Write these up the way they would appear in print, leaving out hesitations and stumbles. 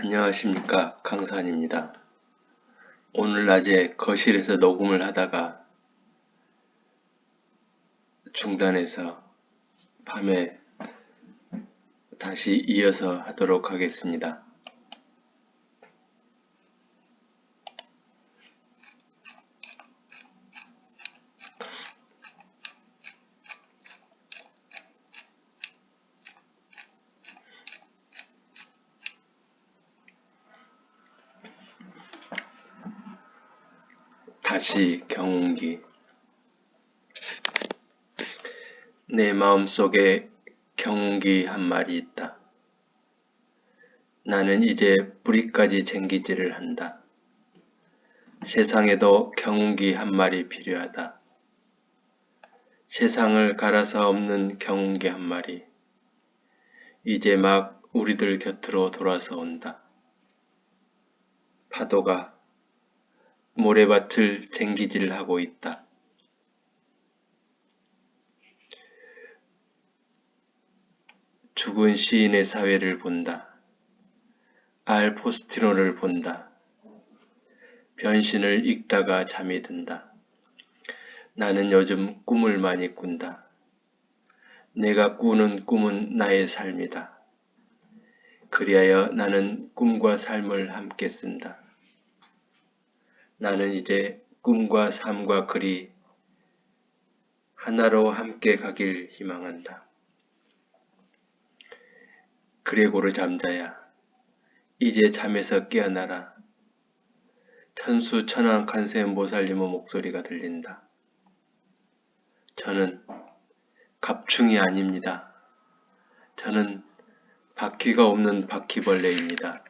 안녕하십니까, 강산입니다. 오늘 낮에 거실에서 녹음을 하다가 중단해서 밤에 다시 이어서 하도록 하겠습니다. 다시 경운기. 내 마음속에 경운기 한 마리 있다. 나는 이제 뿌리까지 쟁기질을 한다. 세상에도 경운기 한 마리 필요하다. 세상을 갈아서 없는 경운기 한 마리. 이제 막 우리들 곁으로 돌아서 온다. 파도가 모래밭을 쟁기질하고 있다. 죽은 시인의 사회를 본다. 알 포스티노를 본다. 변신을 읽다가 잠이 든다. 나는 요즘 꿈을 많이 꾼다. 내가 꾸는 꿈은 나의 삶이다. 그리하여 나는 꿈과 삶을 함께 쓴다. 나는 이제 꿈과 삶과 글이 하나로 함께 가길 희망한다. 그레고르 잠자야, 이제 잠에서 깨어나라. 천수천왕 관세음보살님의 목소리가 들린다. 저는 갑충이 아닙니다. 저는 바퀴가 없는 바퀴벌레입니다.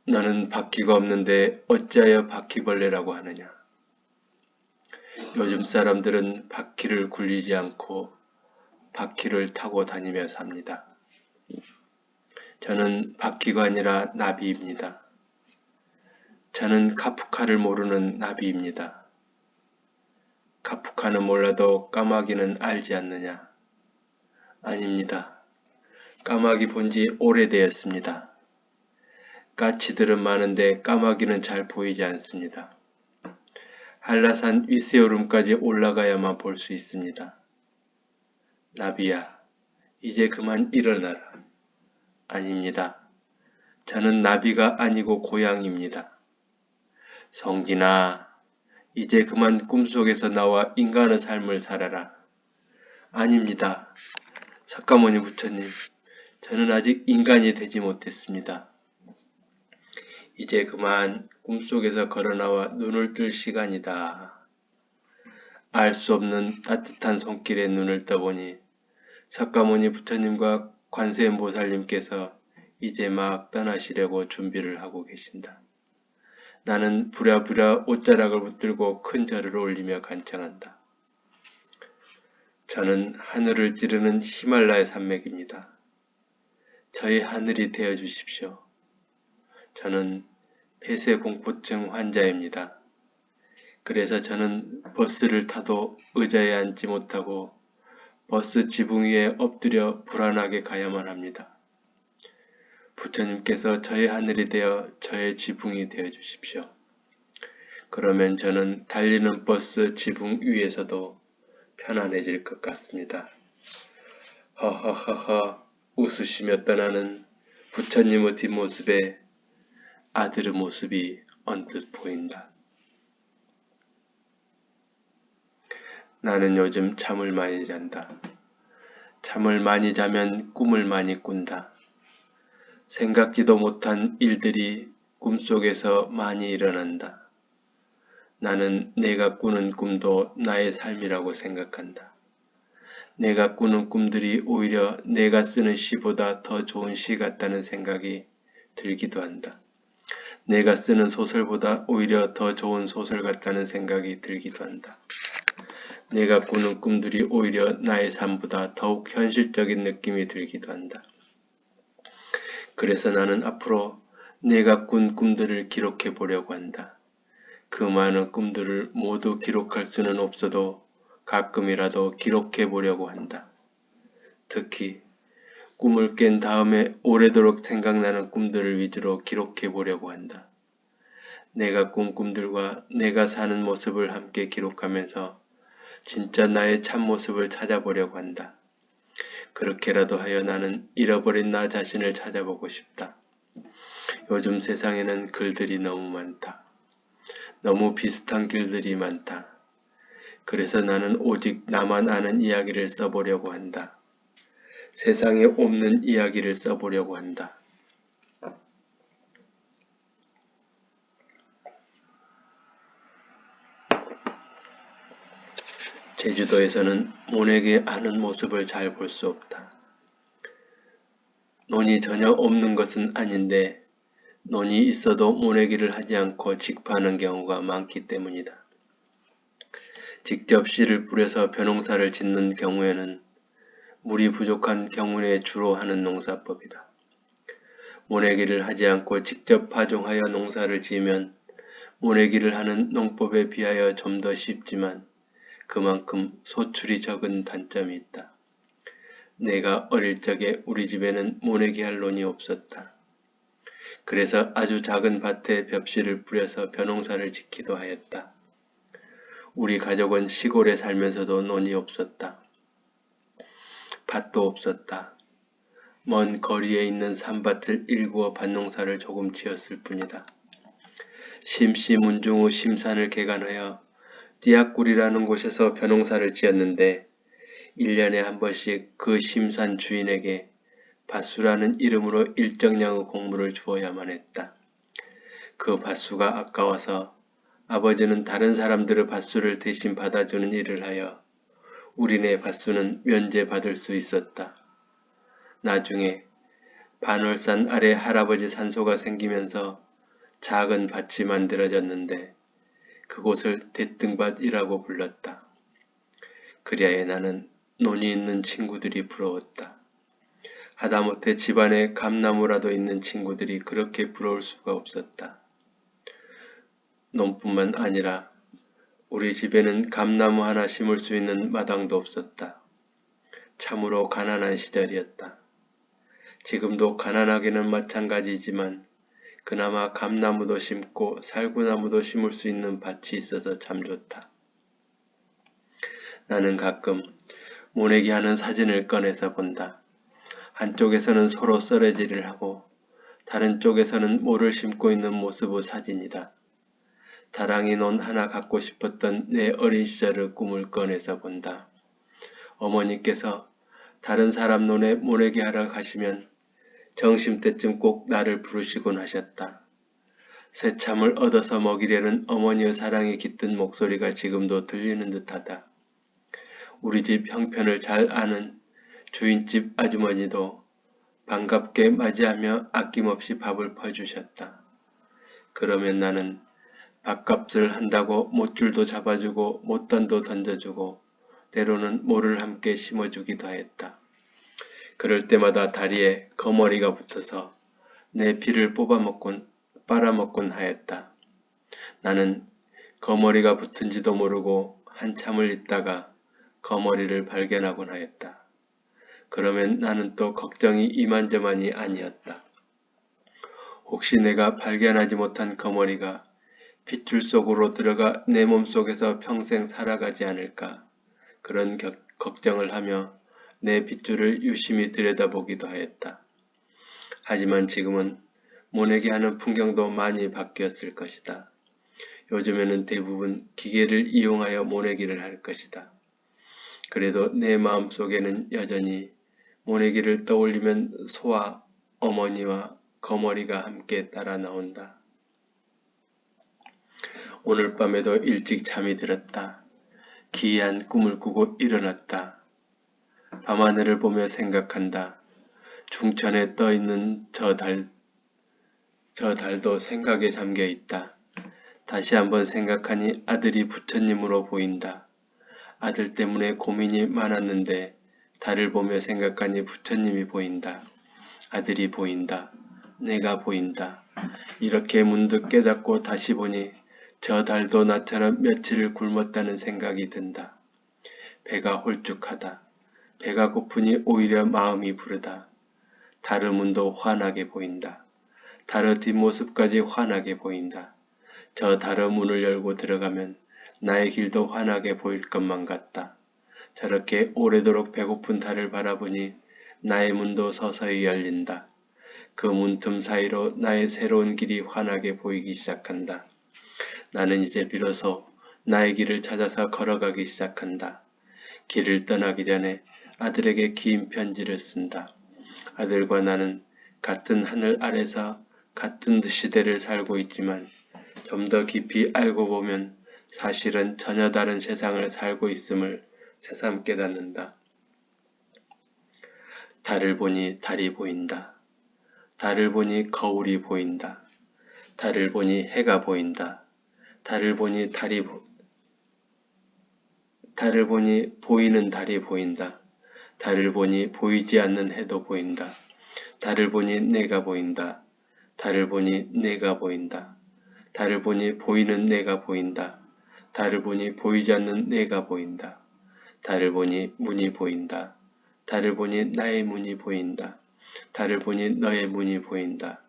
너는 바퀴가 없는데 어찌하여 바퀴벌레라고 하느냐? 요즘 사람들은 바퀴를 굴리지 않고 바퀴를 타고 다니며 삽니다. 저는 바퀴가 아니라 나비입니다. 저는 카프카를 모르는 나비입니다. 카프카는 몰라도 까마귀는 알지 않느냐? 아닙니다. 까마귀 본지 오래되었습니다. 까치들은 많은데 까마귀는 잘 보이지 않습니다. 한라산 윗세오름까지 올라가야만 볼 수 있습니다. 나비야, 이제 그만 일어나라. 아닙니다. 저는 나비가 아니고 고양이입니다. 성진아, 이제 그만 꿈속에서 나와 인간의 삶을 살아라. 아닙니다. 석가모니 부처님, 저는 아직 인간이 되지 못했습니다. 이제 그만 꿈속에서 걸어나와 눈을 뜰 시간이다. 알 수 없는 따뜻한 손길에 눈을 떠보니 석가모니 부처님과 관세음보살님께서 이제 막 떠나시려고 준비를 하고 계신다. 나는 부랴부랴 옷자락을 붙들고 큰 절을 올리며 간청한다. 저는 하늘을 찌르는 히말라야 산맥입니다. 저의 하늘이 되어 주십시오. 저는 폐쇄공포증 환자입니다. 그래서 저는 버스를 타도 의자에 앉지 못하고 버스 지붕 위에 엎드려 불안하게 가야만 합니다. 부처님께서 저의 하늘이 되어 저의 지붕이 되어 주십시오. 그러면 저는 달리는 버스 지붕 위에서도 편안해질 것 같습니다. 허허허허 웃으시며 떠나는 부처님의 뒷모습에 아들의 모습이 언뜻 보인다. 나는 요즘 잠을 많이 잔다. 잠을 많이 자면 꿈을 많이 꾼다. 생각지도 못한 일들이 꿈속에서 많이 일어난다. 나는 내가 꾸는 꿈도 나의 삶이라고 생각한다. 내가 꾸는 꿈들이 오히려 내가 쓰는 시보다 더 좋은 시 같다는 생각이 들기도 한다. 내가 쓰는 소설보다 오히려 더 좋은 소설 같다는 생각이 들기도 한다. 내가 꾸는 꿈들이 오히려 나의 삶보다 더욱 현실적인 느낌이 들기도 한다. 그래서 나는 앞으로 내가 꾼 꿈들을 기록해 보려고 한다. 그 많은 꿈들을 모두 기록할 수는 없어도 가끔이라도 기록해 보려고 한다. 특히 꿈을 깬 다음에 오래도록 생각나는 꿈들을 위주로 기록해 보려고 한다. 내가 꾼 꿈들과 내가 사는 모습을 함께 기록하면서 진짜 나의 참모습을 찾아보려고 한다. 그렇게라도 하여 나는 잃어버린 나 자신을 찾아보고 싶다. 요즘 세상에는 글들이 너무 많다. 너무 비슷한 길들이 많다. 그래서 나는 오직 나만 아는 이야기를 써보려고 한다. 세상에 없는 이야기를 써보려고 한다. 제주도에서는 모내기 하는 모습을 잘 볼 수 없다. 논이 전혀 없는 것은 아닌데 논이 있어도 모내기를 하지 않고 직파하는 경우가 많기 때문이다. 직접 씨를 뿌려서 벼농사를 짓는 경우에는 물이 부족한 경우에 주로 하는 농사법이다. 모내기를 하지 않고 직접 파종하여 농사를 지으면 모내기를 하는 농법에 비하여 좀 더 쉽지만 그만큼 소출이 적은 단점이 있다. 내가 어릴 적에 우리 집에는 모내기 할 논이 없었다. 그래서 아주 작은 밭에 벽씨를 뿌려서 벼농사를 짓기도 하였다. 우리 가족은 시골에 살면서도 논이 없었다. 밭도 없었다. 먼 거리에 있는 산밭을 일구어 밭농사를 조금 지었을 뿐이다. 심씨 문중 후 심산을 개간하여 띠약굴이라는 곳에서 벼농사를 지었는데 1년에 한 번씩 그 심산 주인에게 밭수라는 이름으로 일정량의 공물을 주어야만 했다. 그 밭수가 아까워서 아버지는 다른 사람들의 밭수를 대신 받아주는 일을 하여 우리네 밭수는 면제받을 수 있었다. 나중에 반월산 아래 할아버지 산소가 생기면서 작은 밭이 만들어졌는데 그곳을 대등밭이라고 불렀다. 그리하여 나는 논이 있는 친구들이 부러웠다. 하다못해 집안에 감나무라도 있는 친구들이 그렇게 부러울 수가 없었다. 논뿐만 아니라 우리 집에는 감나무 하나 심을 수 있는 마당도 없었다. 참으로 가난한 시절이었다. 지금도 가난하기는 마찬가지지만 그나마 감나무도 심고 살구나무도 심을 수 있는 밭이 있어서 참 좋다. 나는 가끔 모내기 하는 사진을 꺼내서 본다. 한쪽에서는 서로 썰어지를 하고 다른 쪽에서는 모를 심고 있는 모습의 사진이다. 다랑이 논 하나 갖고 싶었던 내 어린 시절의 꿈을 꺼내서 본다. 어머니께서 다른 사람 논에 모내기 하러 가시면 점심때쯤 꼭 나를 부르시곤 하셨다. 새참을 얻어서 먹이려는 어머니의 사랑이 깃든 목소리가 지금도 들리는 듯하다. 우리 집 형편을 잘 아는 주인집 아주머니도 반갑게 맞이하며 아낌없이 밥을 퍼주셨다. 그러면 나는 밥값을 한다고 못줄도 잡아주고 못단도 던져주고 때로는 모를 함께 심어주기도 하였다. 그럴 때마다 다리에 거머리가 붙어서 내 피를 빨아먹곤 하였다. 나는 거머리가 붙은지도 모르고 한참을 있다가 거머리를 발견하곤 하였다. 그러면 나는 또 걱정이 이만저만이 아니었다. 혹시 내가 발견하지 못한 거머리가 핏줄 속으로 들어가 내 몸속에서 평생 살아가지 않을까 그런 걱정을 하며 내 핏줄을 유심히 들여다보기도 하였다. 하지만 지금은 모내기 하는 풍경도 많이 바뀌었을 것이다. 요즘에는 대부분 기계를 이용하여 모내기를 할 것이다. 그래도 내 마음속에는 여전히 모내기를 떠올리면 소와 어머니와 거머리가 함께 따라 나온다. 오늘 밤에도 일찍 잠이 들었다. 기이한 꿈을 꾸고 일어났다. 밤하늘을 보며 생각한다. 중천에 떠있는 저 달도 생각에 잠겨 있다. 다시 한번 생각하니 아들이 부처님으로 보인다. 아들 때문에 고민이 많았는데 달을 보며 생각하니 부처님이 보인다. 아들이 보인다. 내가 보인다. 이렇게 문득 깨닫고 다시 보니 저 달도 나처럼 며칠을 굶었다는 생각이 든다. 배가 홀쭉하다. 배가 고프니 오히려 마음이 부르다. 다른 문도 환하게 보인다. 다른 뒷모습까지 환하게 보인다. 저 다른 문을 열고 들어가면 나의 길도 환하게 보일 것만 같다. 저렇게 오래도록 배고픈 달을 바라보니 나의 문도 서서히 열린다. 그 문틈 사이로 나의 새로운 길이 환하게 보이기 시작한다. 나는 이제 비로소 나의 길을 찾아서 걸어가기 시작한다. 길을 떠나기 전에 아들에게 긴 편지를 쓴다. 아들과 나는 같은 하늘 아래서 같은 시대를 살고 있지만 좀 더 깊이 알고 보면 사실은 전혀 다른 세상을 살고 있음을 새삼 깨닫는다. 달을 보니 달이 보인다. 달을 보니 거울이 보인다. 달을 보니 해가 보인다. 달을 보니 달을 보니 보이는 달이 보인다. 달을 보니 보이지 않는 해도 보인다. 달을 보니 내가 보인다. 달을 보니 내가 보인다. 달을 보니 보이는 내가 보인다. 달을 보니 보이지 않는 내가 보인다. 달을 보니 문이 보인다. 달을 보니 나의 문이 보인다. 달을 보니 너의 문이 보인다.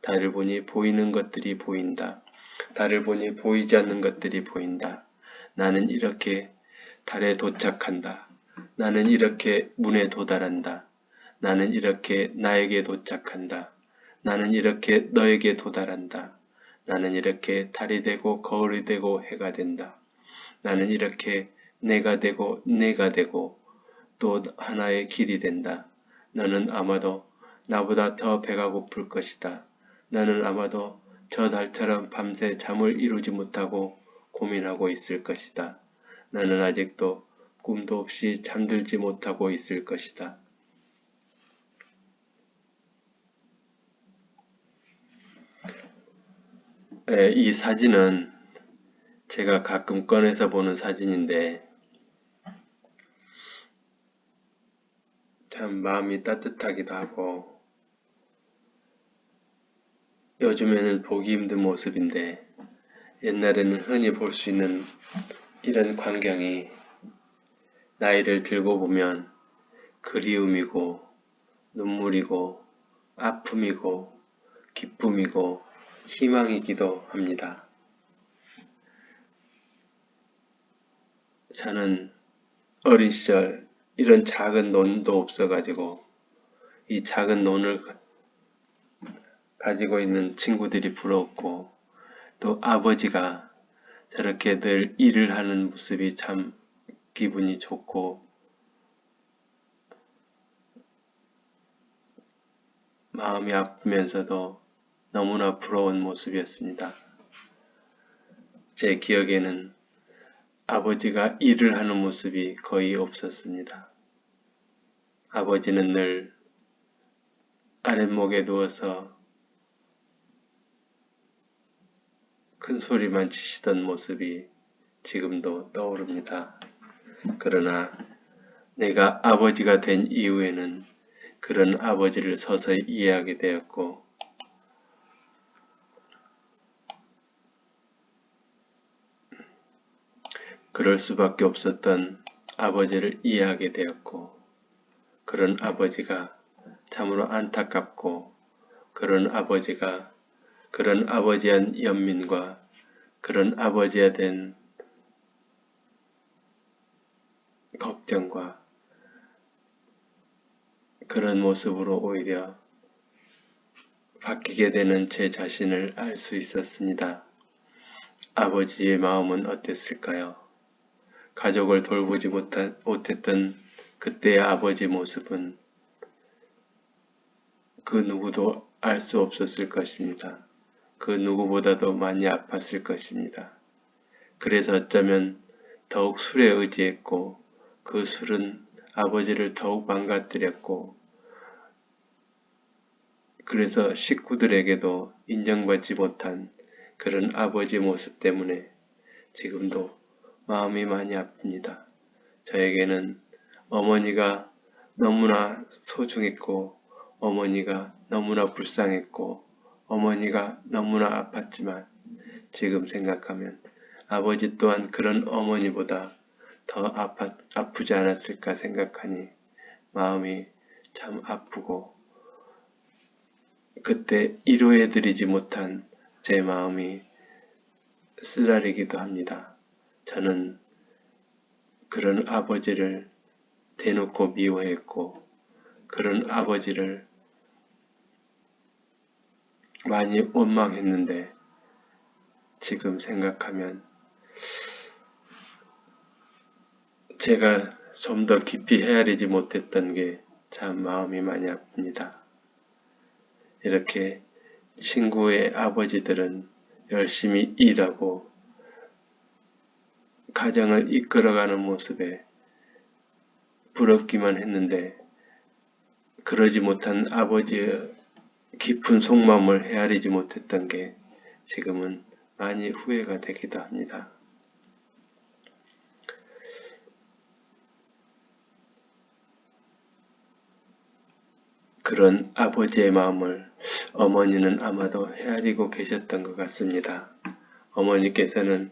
달을 보니 보이는 것들이 보인다. 달을 보니 보이지 않는 것들이 보인다. 나는 이렇게 달에 도착한다. 나는 이렇게 문에 도달한다. 나는 이렇게 나에게 도착한다. 나는 이렇게 너에게 도달한다. 나는 이렇게 달이 되고 거울이 되고 해가 된다. 나는 이렇게 내가 되고 또 하나의 길이 된다. 너는 아마도 나보다 더 배가 고플 것이다. 너는 아마도 저 달처럼 밤새 잠을 이루지 못하고 고민하고 있을 것이다. 너는 아직도 꿈도 없이 잠들지 못하고 있을 것이다. 이 사진은 제가 가끔 꺼내서 보는 사진인데 참 마음이 따뜻하기도 하고 요즘에는 보기 힘든 모습인데 옛날에는 흔히 볼 수 있는 이런 광경이 나이를 들고 보면 그리움이고 눈물이고 아픔이고 기쁨이고 희망이기도 합니다. 저는 어린 시절 이런 작은 논도 없어가지고 이 작은 논을 가지고 있는 친구들이 부러웠고 또 아버지가 저렇게 늘 일을 하는 모습이 참 기분이 좋고 마음이 아프면서도 너무나 부러운 모습이었습니다. 제 기억에는 아버지가 일을 하는 모습이 거의 없었습니다. 아버지는 늘 아랫목에 누워서 큰 소리만 치시던 모습이 지금도 떠오릅니다. 그러나 내가 아버지가 된 이후에는 그런 아버지를 서서히 이해하게 되었고 그럴 수밖에 없었던 아버지를 이해하게 되었고 그런 아버지가 참으로 안타깝고 그런 아버지한 연민과 그런 아버지에 대한 걱정과 그런 모습으로 오히려 바뀌게 되는 제 자신을 알 수 있었습니다. 아버지의 마음은 어땠을까요? 가족을 돌보지 못했던 그때의 아버지 모습은 그 누구도 알 수 없었을 것입니다. 그 누구보다도 많이 아팠을 것입니다. 그래서 어쩌면 더욱 술에 의지했고 그 술은 아버지를 더욱 망가뜨렸고 그래서 식구들에게도 인정받지 못한 그런 아버지 모습 때문에 지금도 마음이 많이 아픕니다. 저에게는 어머니가 너무나 소중했고 어머니가 너무나 불쌍했고 어머니가 너무나 아팠지만 지금 생각하면 아버지 또한 그런 어머니보다 더 아프지 않았을까 생각하니 마음이 참 아프고 그때 이루어드리지 못한 제 마음이 쓰라리기도 합니다. 저는 그런 아버지를 대놓고 미워했고 그런 아버지를 많이 원망했는데 지금 생각하면 제가 좀 더 깊이 헤아리지 못했던 게 참 마음이 많이 아픕니다. 이렇게 친구의 아버지들은 열심히 일하고 가정을 이끌어가는 모습에 부럽기만 했는데 그러지 못한 아버지의 깊은 속마음을 헤아리지 못했던 게 지금은 많이 후회가 되기도 합니다. 그런 아버지의 마음을 어머니는 아마도 헤아리고 계셨던 것 같습니다. 어머니께서는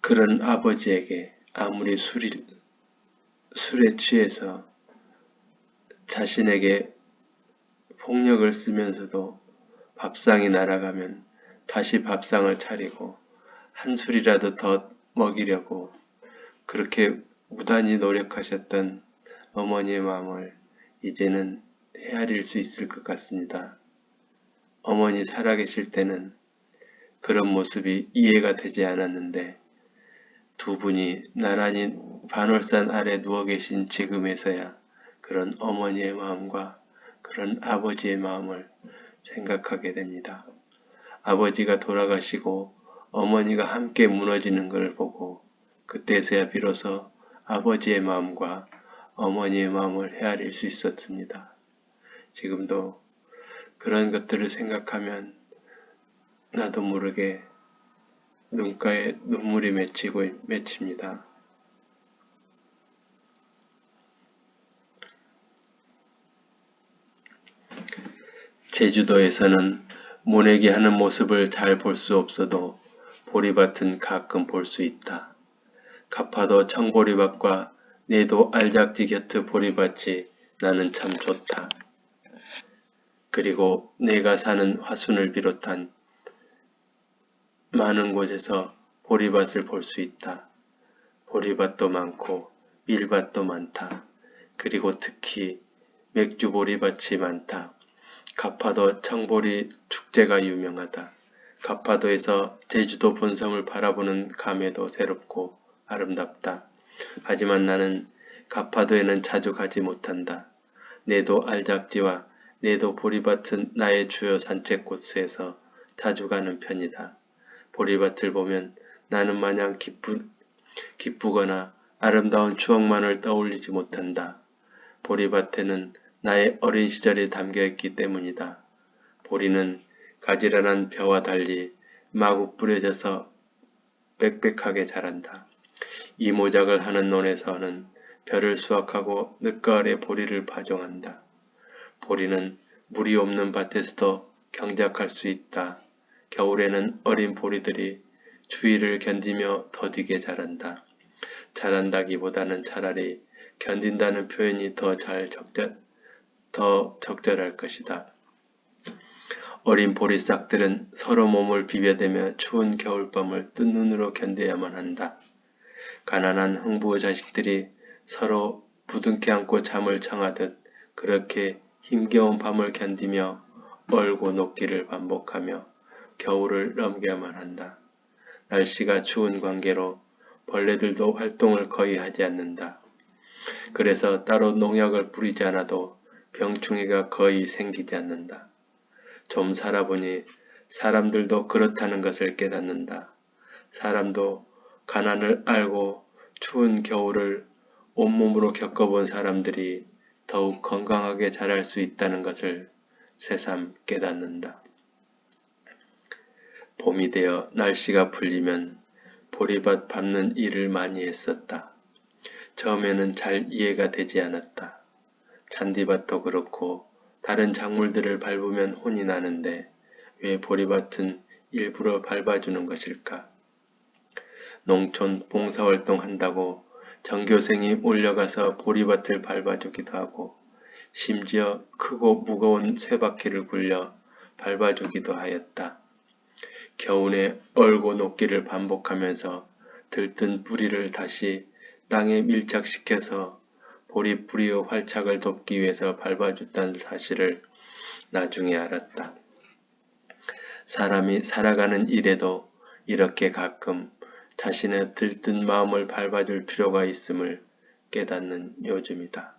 그런 아버지에게 아무리 술에 취해서 자신에게 폭력을 쓰면서도 밥상이 날아가면 다시 밥상을 차리고 한 술이라도 더 먹이려고 그렇게 무단히 노력하셨던 어머니의 마음을 이제는 헤아릴 수 있을 것 같습니다. 어머니 살아계실 때는 그런 모습이 이해가 되지 않았는데 두 분이 나란히 반월산 아래 누워 계신 지금에서야 그런 어머니의 마음과 그런 아버지의 마음을 생각하게 됩니다. 아버지가 돌아가시고 어머니가 함께 무너지는 것을 보고 그때서야 비로소 아버지의 마음과 어머니의 마음을 헤아릴 수 있었습니다. 지금도 그런 것들을 생각하면 나도 모르게 눈가에 눈물이 맺힙니다. 제주도에서는 모내기 하는 모습을 잘 볼 수 없어도 보리밭은 가끔 볼 수 있다. 가파도 청보리밭과 내도 알작지 곁의 보리밭이 나는 참 좋다. 그리고 내가 사는 화순을 비롯한 많은 곳에서 보리밭을 볼 수 있다. 보리밭도 많고 밀밭도 많다. 그리고 특히 맥주 보리밭이 많다. 가파도 청보리 축제가 유명하다. 가파도에서 제주도 본섬을 바라보는 감회도 새롭고 아름답다. 하지만 나는 가파도에는 자주 가지 못한다. 내도 알작지와 내도 보리밭은 나의 주요 산책 코스에서 자주 가는 편이다. 보리밭을 보면 나는 마냥 기쁘거나 아름다운 추억만을 떠올리지 못한다. 보리밭에는 나의 어린 시절이 담겨있기 때문이다. 보리는 가지런한 벼와 달리 마구 뿌려져서 빽빽하게 자란다. 이 모작을 하는 논에서는 벼를 수확하고 늦가을에 보리를 파종한다. 보리는 물이 없는 밭에서도 경작할 수 있다. 겨울에는 어린 보리들이 추위를 견디며 더디게 자란다. 자란다기보다는 차라리 견딘다는 표현이 더 적절할 것이다. 어린 보리싹들은 서로 몸을 비벼대며 추운 겨울밤을 뜬 눈으로 견뎌야만 한다. 가난한 흥부 자식들이 서로 부둥켜 안고 잠을 청하듯 그렇게 힘겨운 밤을 견디며 얼고 녹기를 반복하며 겨울을 넘겨야만 한다. 날씨가 추운 관계로 벌레들도 활동을 거의 하지 않는다. 그래서 따로 농약을 뿌리지 않아도 병충해가 거의 생기지 않는다. 좀 살아보니 사람들도 그렇다는 것을 깨닫는다. 사람도 가난을 알고 추운 겨울을 온몸으로 겪어본 사람들이 더욱 건강하게 자랄 수 있다는 것을 새삼 깨닫는다. 봄이 되어 날씨가 풀리면 보리밭 밟는 일을 많이 했었다. 처음에는 잘 이해가 되지 않았다. 잔디밭도 그렇고 다른 작물들을 밟으면 혼이 나는데 왜 보리밭은 일부러 밟아주는 것일까? 농촌 봉사활동 한다고 전교생이 몰려가서 보리밭을 밟아주기도 하고 심지어 크고 무거운 쇠바퀴를 굴려 밟아주기도 하였다. 겨우내 얼고 녹기를 반복하면서 들뜬 뿌리를 다시 땅에 밀착시켜서 보리 뿌리의 활착을 돕기 위해서 밟아줬다는 사실을 나중에 알았다. 사람이 살아가는 일에도 이렇게 가끔 자신의 들뜬 마음을 밟아줄 필요가 있음을 깨닫는 요즘이다.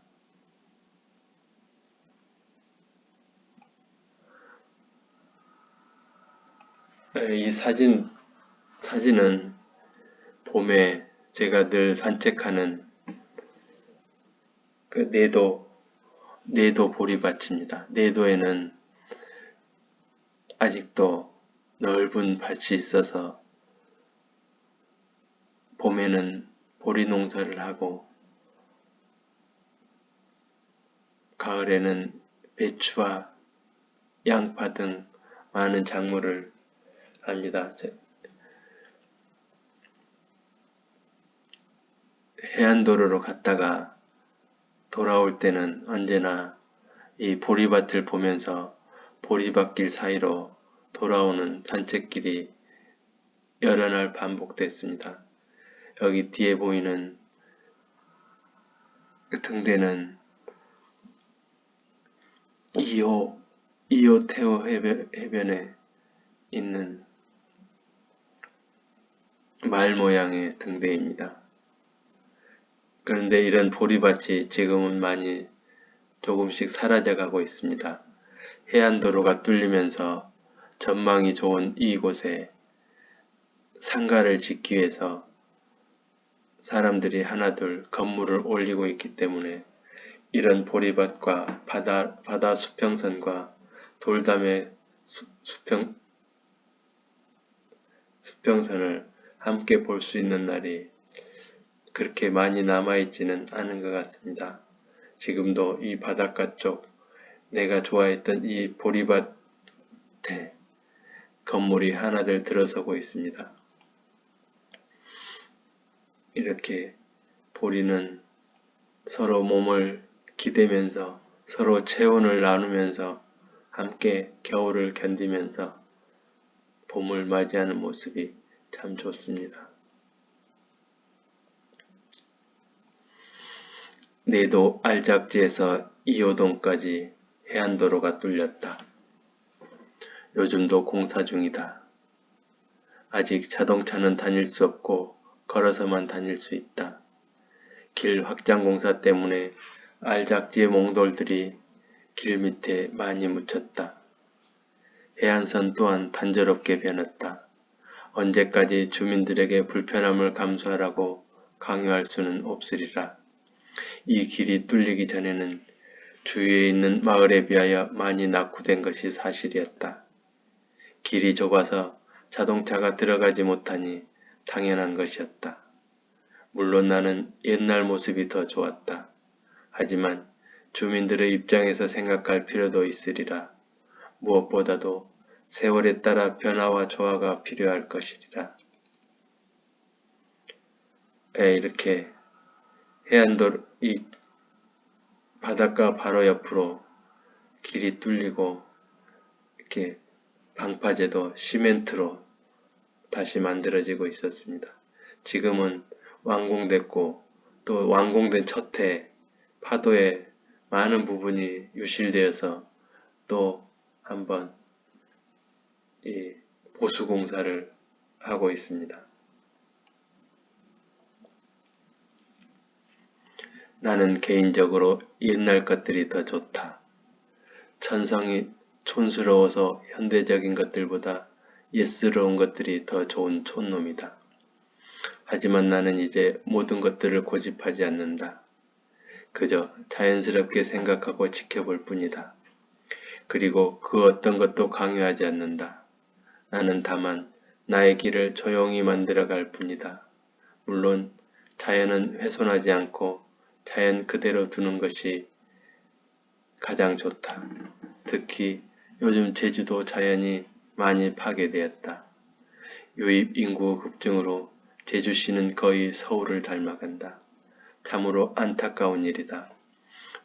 이 사진은 봄에 제가 늘 산책하는 그 내도 보리밭입니다. 내도에는 아직도 넓은 밭이 있어서 봄에는 보리 농사를 하고 가을에는 배추와 양파 등 많은 작물을 합니다. 해안도로로 갔다가 돌아올 때는 언제나 이 보리밭을 보면서 보리밭길 사이로 돌아오는 산책길이 여러 날 반복됐습니다. 여기 뒤에 보이는 그 등대는 이호 태호 해변에 있는 말 모양의 등대입니다. 그런데 이런 보리밭이 지금은 많이 조금씩 사라져가고 있습니다. 해안도로가 뚫리면서 전망이 좋은 이곳에 상가를 짓기 위해서 사람들이 하나둘 건물을 올리고 있기 때문에 이런 보리밭과 바다 수평선과 돌담의 수평선을 함께 볼 수 있는 날이 그렇게 많이 남아있지는 않은 것 같습니다. 지금도 이 바닷가 쪽 내가 좋아했던 이 보리밭에 건물이 하나둘 들어서고 있습니다. 이렇게 보리는 서로 몸을 기대면서 서로 체온을 나누면서 함께 겨울을 견디면서 봄을 맞이하는 모습이 참 좋습니다. 내도 알작지에서 이호동까지 해안도로가 뚫렸다. 요즘도 공사 중이다. 아직 자동차는 다닐 수 없고 걸어서만 다닐 수 있다. 길 확장 공사 때문에 알작지의 몽돌들이 길 밑에 많이 묻혔다. 해안선 또한 단조롭게 변했다. 언제까지 주민들에게 불편함을 감수하라고 강요할 수는 없으리라. 이 길이 뚫리기 전에는 주위에 있는 마을에 비하여 많이 낙후된 것이 사실이었다. 길이 좁아서 자동차가 들어가지 못하니 당연한 것이었다. 물론 나는 옛날 모습이 더 좋았다. 하지만 주민들의 입장에서 생각할 필요도 있으리라. 무엇보다도 세월에 따라 변화와 조화가 필요할 것이리라. 이렇게 해안도로 이 바닷가 바로 옆으로 길이 뚫리고 이렇게 방파제도 시멘트로 다시 만들어지고 있었습니다. 지금은 완공됐고 또 완공된 첫해 파도에 많은 부분이 유실되어서 또 한번 이 보수공사를 하고 있습니다. 나는 개인적으로 옛날 것들이 더 좋다. 천성이 촌스러워서 현대적인 것들보다 옛스러운 것들이 더 좋은 촌놈이다. 하지만 나는 이제 모든 것들을 고집하지 않는다. 그저 자연스럽게 생각하고 지켜볼 뿐이다. 그리고 그 어떤 것도 강요하지 않는다. 나는 다만 나의 길을 조용히 만들어갈 뿐이다. 물론 자연은 훼손하지 않고 자연 그대로 두는 것이 가장 좋다. 특히 요즘 제주도 자연이 많이 파괴되었다. 유입 인구 급증으로 제주시는 거의 서울을 닮아간다. 참으로 안타까운 일이다.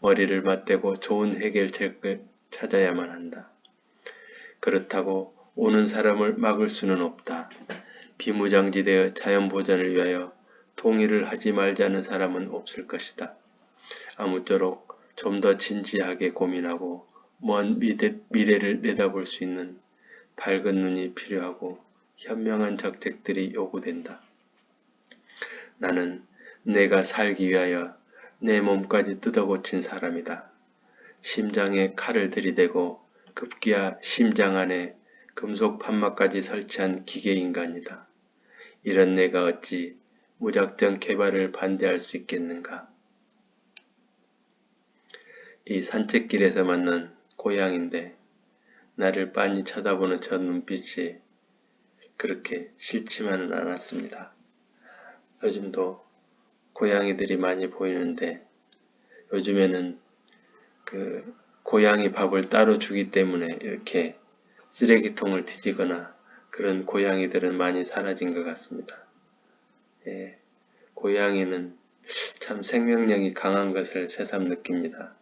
머리를 맞대고 좋은 해결책을 찾아야만 한다. 그렇다고 오는 사람을 막을 수는 없다. 비무장지대의 자연보전을 위하여 통일을 하지 말자는 사람은 없을 것이다. 아무쪼록 좀 더 진지하게 고민하고 먼 미래를 내다볼 수 있는 밝은 눈이 필요하고 현명한 정책들이 요구된다. 나는 내가 살기 위하여 내 몸까지 뜯어고친 사람이다. 심장에 칼을 들이대고 급기야 심장 안에 금속 판막까지 설치한 기계인간이다. 이런 내가 어찌 무작정 개발을 반대할 수 있겠는가? 이 산책길에서 만난 고양인데 나를 빤히 쳐다보는 저 눈빛이 그렇게 싫지만은 않았습니다. 요즘도 고양이들이 많이 보이는데 요즘에는 그 고양이 밥을 따로 주기 때문에 이렇게 쓰레기통을 뒤지거나 그런 고양이들은 많이 사라진 것 같습니다. 예, 고양이는 참 생명력이 강한 것을 새삼 느낍니다.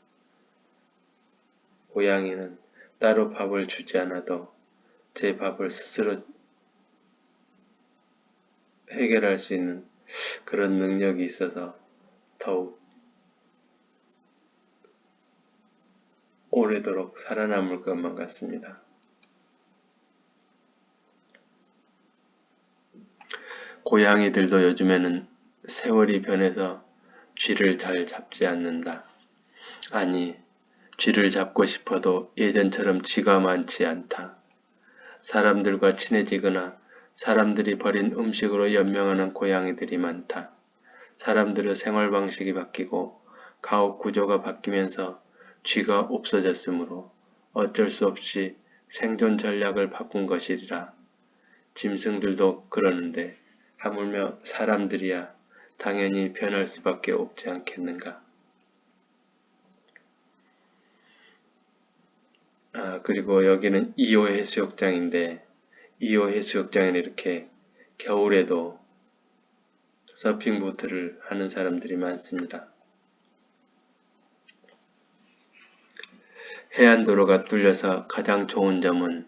고양이는 따로 밥을 주지 않아도 제 밥을 스스로 해결할 수 있는 그런 능력이 있어서 더욱 오래도록 살아남을 것만 같습니다. 고양이들도 요즘에는 세월이 변해서 쥐를 잘 잡지 않는다. 아니, 쥐를 잡고 싶어도 예전처럼 쥐가 많지 않다. 사람들과 친해지거나 사람들이 버린 음식으로 연명하는 고양이들이 많다. 사람들의 생활 방식이 바뀌고 가옥 구조가 바뀌면서 쥐가 없어졌으므로 어쩔 수 없이 생존 전략을 바꾼 것이리라. 짐승들도 그러는데 하물며 사람들이야 당연히 변할 수밖에 없지 않겠는가. 그리고 여기는 2호 해수욕장인데 2호 해수욕장에는 이렇게 겨울에도 서핑보트를 하는 사람들이 많습니다. 해안도로가 뚫려서 가장 좋은 점은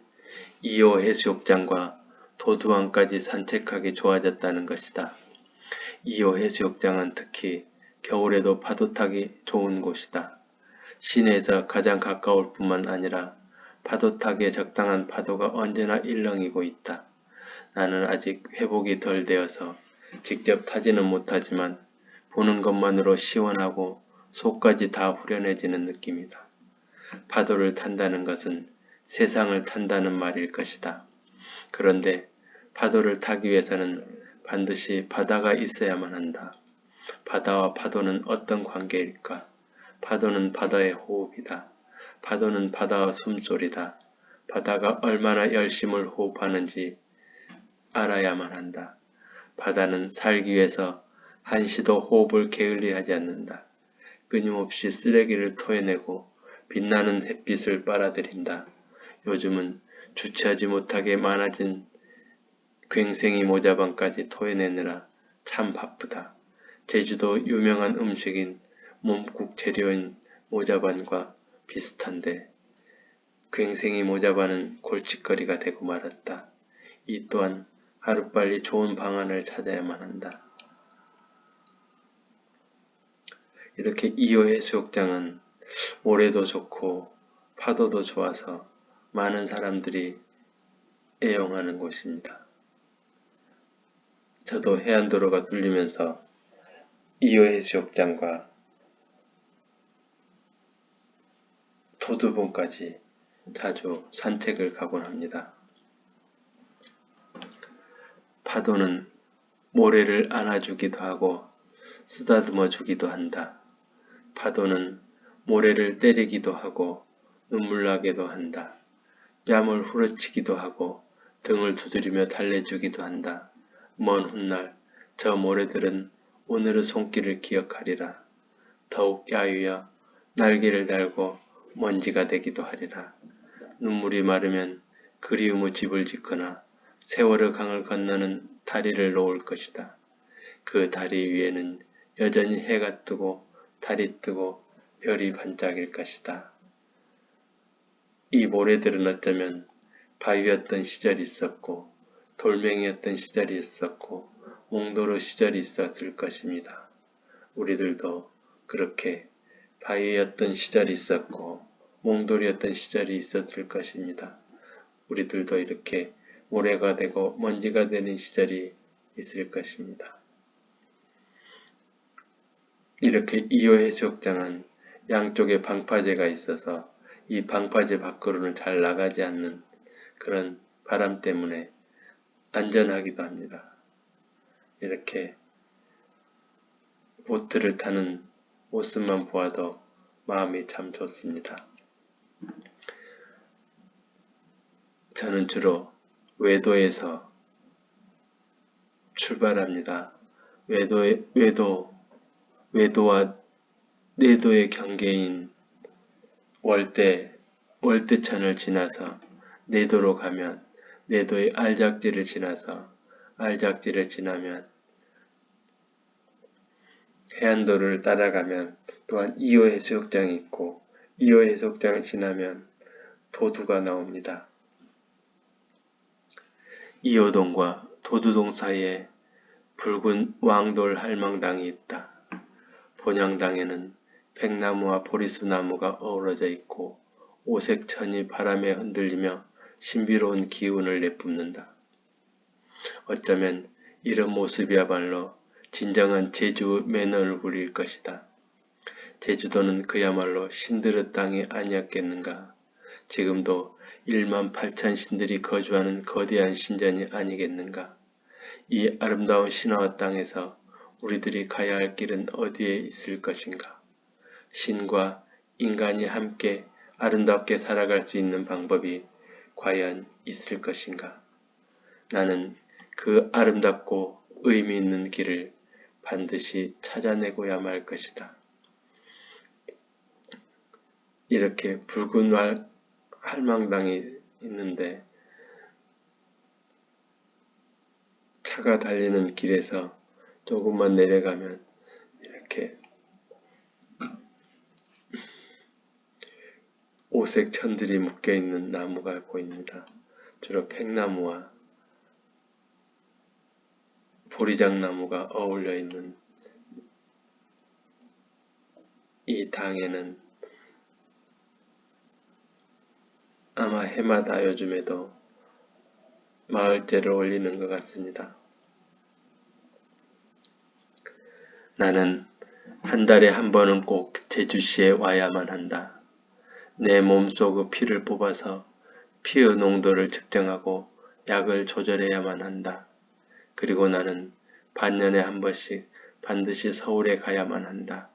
2호 해수욕장과 도두항까지 산책하기 좋아졌다는 것이다. 2호 해수욕장은 특히 겨울에도 파도 타기 좋은 곳이다. 시내에서 가장 가까울 뿐만 아니라 파도 타기에 적당한 파도가 언제나 일렁이고 있다. 나는 아직 회복이 덜 되어서 직접 타지는 못하지만 보는 것만으로 시원하고 속까지 다 후련해지는 느낌이다. 파도를 탄다는 것은 세상을 탄다는 말일 것이다. 그런데 파도를 타기 위해서는 반드시 바다가 있어야만 한다. 바다와 파도는 어떤 관계일까? 파도는 바다의 호흡이다. 파도는 바다의 숨소리다. 바다가 얼마나 열심을 호흡하는지 알아야만 한다. 바다는 살기 위해서 한시도 호흡을 게을리하지 않는다. 끊임없이 쓰레기를 토해내고 빛나는 햇빛을 빨아들인다. 요즘은 주체하지 못하게 많아진 괭생이 모자반까지 토해내느라 참 바쁘다. 제주도 유명한 음식인 몸국 재료인 모자반과 비슷한데 괭생이 모자반은 골칫거리가 되고 말았다. 이 또한 하루빨리 좋은 방안을 찾아야만 한다. 이렇게 2호 해수욕장은 모래도 좋고 파도도 좋아서 많은 사람들이 애용하는 곳입니다. 저도 해안도로가 뚫리면서 2호 해수욕장과 도두봉까지 자주 산책을 가곤 합니다. 파도는 모래를 안아주기도 하고 쓰다듬어 주기도 한다. 파도는 모래를 때리기도 하고 눈물 나게도 한다. 뺨을 후려치기도 하고 등을 두드리며 달래주기도 한다. 먼 훗날 저 모래들은 오늘의 손길을 기억하리라. 더욱 야유어 날개를 달고 먼지가 되기도 하리라. 눈물이 마르면 그리움의 집을 짓거나 세월의 강을 건너는 다리를 놓을 것이다. 그 다리 위에는 여전히 해가 뜨고 달이 뜨고 별이 반짝일 것이다. 이 모래들은 어쩌면 바위였던 시절이 있었고 돌멩이였던 시절이 있었고 몽도로 시절이 있었을 것입니다. 우리들도 그렇게 바위였던 시절이 있었고 몽돌이었던 시절이 있었을 것입니다. 우리들도 이렇게 모래가 되고 먼지가 되는 시절이 있을 것입니다. 이렇게 이호 해수욕장은 양쪽에 방파제가 있어서 이 방파제 밖으로는 잘 나가지 않는 그런 바람 때문에 안전하기도 합니다. 이렇게 보트를 타는 모습만 보아도 마음이 참 좋습니다. 저는 주로 외도에서 출발합니다. 외도와 내도의 경계인 월대천을 지나서 내도로 가면 내도의 알작지를 지나서 알작지를 지나면 해안도로를 따라가면 또한 이호 해수욕장이 있고 이호 해수욕장을 지나면 도두가 나옵니다. 이호동과 도두동 사이에 붉은 왕돌 할망당이 있다. 본향당에는 백나무와 보리수나무가 어우러져 있고 오색천이 바람에 흔들리며 신비로운 기운을 내뿜는다. 어쩌면 이런 모습이야말로 진정한 제주 맨얼굴일 것이다. 제주도는 그야말로 신들의 땅이 아니었겠는가. 지금도 1만 8천 신들이 거주하는 거대한 신전이 아니겠는가. 이 아름다운 신화의 땅에서 우리들이 가야 할 길은 어디에 있을 것인가. 신과 인간이 함께 아름답게 살아갈 수 있는 방법이 과연 있을 것인가. 나는 그 아름답고 의미 있는 길을 반드시 찾아내고야 말 것이다. 이렇게 붉은 할망당이 있는데 차가 달리는 길에서 조금만 내려가면 이렇게 오색 천들이 묶여있는 나무가 보입니다. 주로 팽나무와 보리장나무가 어울려 있는 이 당에는 아마 해마다 요즘에도 마을제를 올리는 것 같습니다. 나는 한 달에 한 번은 꼭 제주시에 와야만 한다. 내 몸속의 피를 뽑아서 피의 농도를 측정하고 약을 조절해야만 한다. 그리고 나는 반년에 한 번씩 반드시 서울에 가야만 한다.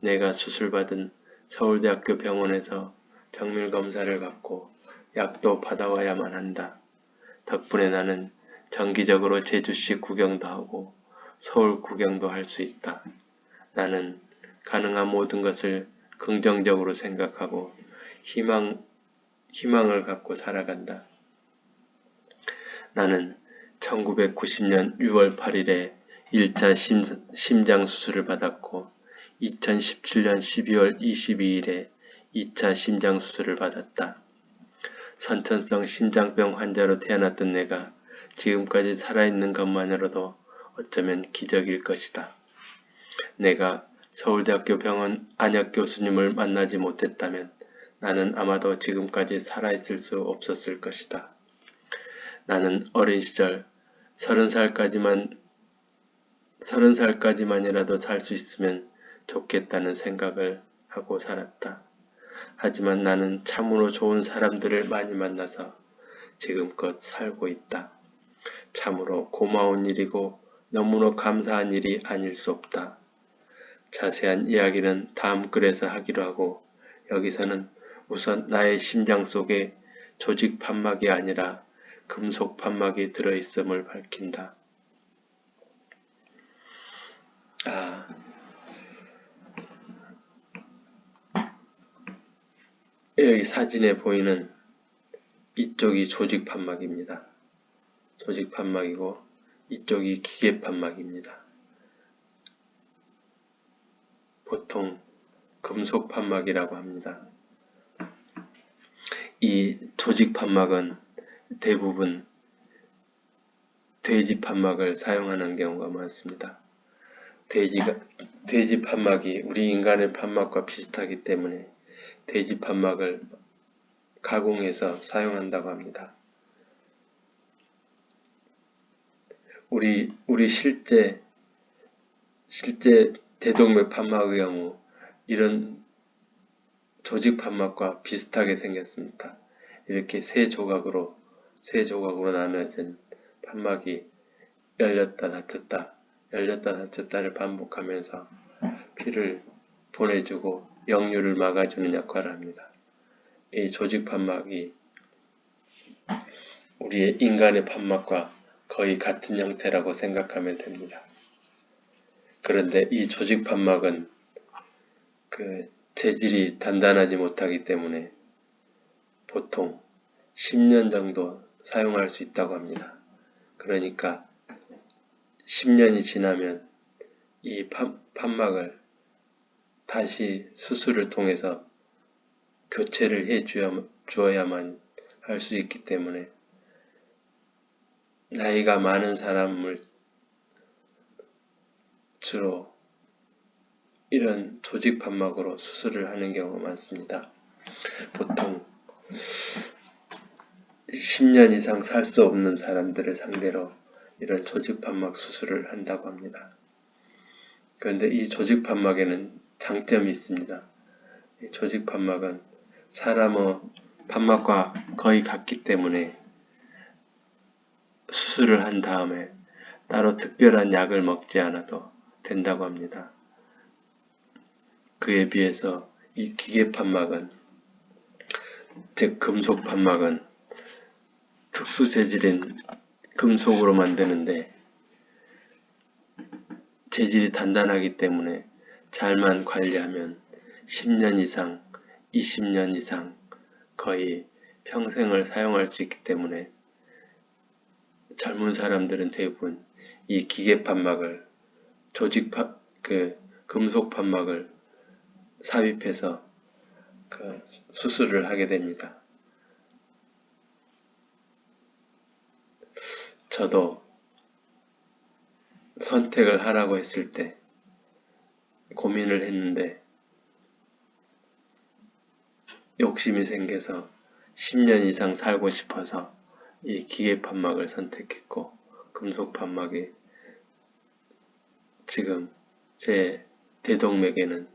내가 수술받은 서울대학교 병원에서 정밀검사를 받고 약도 받아와야만 한다. 덕분에 나는 정기적으로 제주시 구경도 하고 서울 구경도 할 수 있다. 나는 가능한 모든 것을 긍정적으로 생각하고 희망을 갖고 살아간다. 나는 1990년 6월 8일에 1차 심장 수술을 받았고 2017년 12월 22일에 2차 심장 수술을 받았다. 선천성 심장병 환자로 태어났던 내가 지금까지 살아있는 것만으로도 어쩌면 기적일 것이다. 내가 서울대학교 병원 안혁 교수님을 만나지 못했다면 나는 아마도 지금까지 살아있을 수 없었을 것이다. 나는 어린 시절 30살까지만이라도 살 수 있으면 좋겠다는 생각을 하고 살았다. 하지만 나는 참으로 좋은 사람들을 많이 만나서 지금껏 살고 있다. 참으로 고마운 일이고 너무나 감사한 일이 아닐 수 없다. 자세한 이야기는 다음 글에서 하기로 하고 여기서는 우선 나의 심장 속에 조직 판막이 아니라 금속 판막이 들어있음을 밝힌다. 여기 사진에 보이는 이쪽이 조직 판막입니다. 조직 판막이고 이쪽이 기계 판막입니다. 보통 금속 판막이라고 합니다. 이 조직 판막은 대부분 돼지 판막을 사용하는 경우가 많습니다. 돼지 판막이 우리 인간의 판막과 비슷하기 때문에 돼지 판막을 가공해서 사용한다고 합니다. 우리 실제 대동맥 판막의 경우 이런 조직 판막과 비슷하게 생겼습니다. 이렇게 세 조각으로 나눠진 판막이 열렸다 닫혔다를 반복하면서 피를 보내주고 역류를 막아주는 역할을 합니다. 이 조직 판막이 우리의 인간의 판막과 거의 같은 형태라고 생각하면 됩니다. 그런데 이 조직 판막은 재질이 단단하지 못하기 때문에 보통 10년 정도 사용할 수 있다고 합니다. 그러니까 10년이 지나면 이 판막을 다시 수술을 통해서 교체를 해 주어야만 할 수 있기 때문에 나이가 많은 사람을 주로 이런 조직 판막으로 수술을 하는 경우가 많습니다. 보통 10년 이상 살 수 없는 사람들을 상대로 이런 조직 판막 수술을 한다고 합니다. 그런데 이 조직 판막에는 장점이 있습니다. 이 조직 판막은 사람의 판막과 거의 같기 때문에 수술을 한 다음에 따로 특별한 약을 먹지 않아도 된다고 합니다. 그에 비해서 이 기계 판막은, 즉 금속 판막은 특수 재질인 금속으로 만드는데 재질이 단단하기 때문에 잘만 관리하면 10년 이상, 20년 이상 거의 평생을 사용할 수 있기 때문에 젊은 사람들은 대부분 이 기계 판막을 금속 판막을 삽입해서 수술을 하게 됩니다. 저도 선택을 하라고 했을 때 고민을 했는데 욕심이 생겨서 10년 이상 살고 싶어서 이 기계 판막을 선택했고, 금속 판막이 지금 제 대동맥에는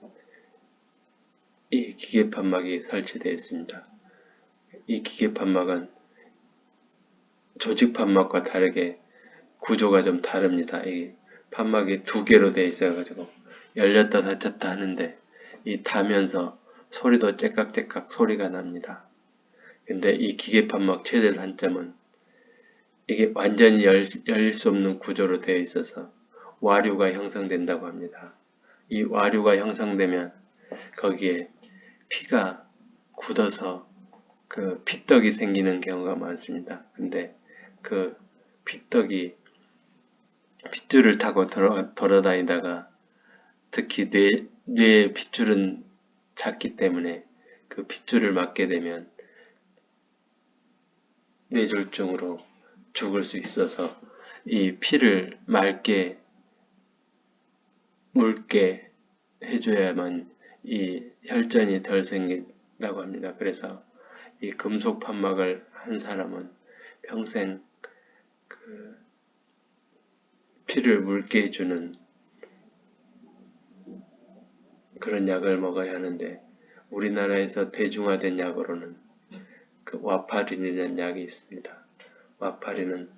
이 기계 판막이 설치되어 있습니다. 이 기계 판막은 조직 판막과 다르게 구조가 좀 다릅니다. 이 판막이 두 개로 되어 있어가지고 열렸다 닫혔다 하는데 이 닿으면서 소리도 째깍째깍 소리가 납니다. 근데 이 기계 판막 최대 단점은 이게 완전히 열릴 수 없는 구조로 되어 있어서 와류가 형성된다고 합니다. 이 와류가 형성되면 거기에 피가 굳어서 피떡이 생기는 경우가 많습니다. 근데 그 피떡이 핏줄을 타고 돌아다니다가 특히 뇌의 핏줄은 작기 때문에 그 핏줄을 맞게 되면 뇌졸중으로 죽을 수 있어서 이 피를 묽게 해줘야만 이 혈전이 덜 생긴다고 합니다. 그래서 이 금속 판막을 한 사람은 평생 피를 묽게 해주는 그런 약을 먹어야 하는데 우리나라에서 대중화된 약으로는 와파린이라는 약이 있습니다. 와파린은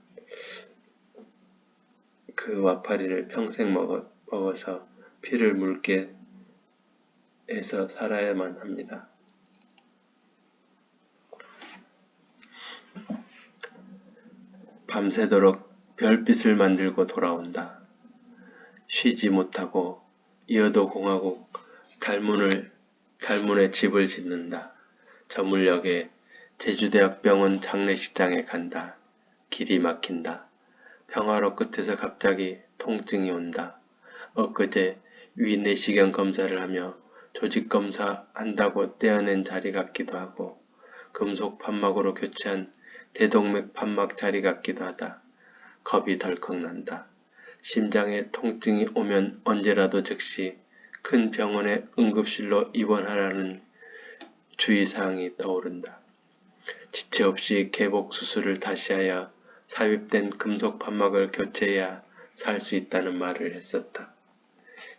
그 와파린을 평생 먹어서 피를 묽게 해서 살아야만 합니다. 밤새도록 별빛을 만들고 돌아온다. 쉬지 못하고 이어도 공화국 달문에 집을 짓는다. 저물역에 제주대학병원 장례식장에 간다. 길이 막힌다. 평화로 끝에서 갑자기 통증이 온다. 엊그제 위 내시경 검사를 하며 조직검사 한다고 떼어낸 자리 같기도 하고 금속 판막으로 교체한 대동맥 판막 자리 같기도 하다. 겁이 덜컥 난다. 심장에 통증이 오면 언제라도 즉시 큰 병원의 응급실로 입원하라는 주의사항이 떠오른다. 지체 없이 개복 수술을 다시 하여 삽입된 금속 판막을 교체해야 살 수 있다는 말을 했었다.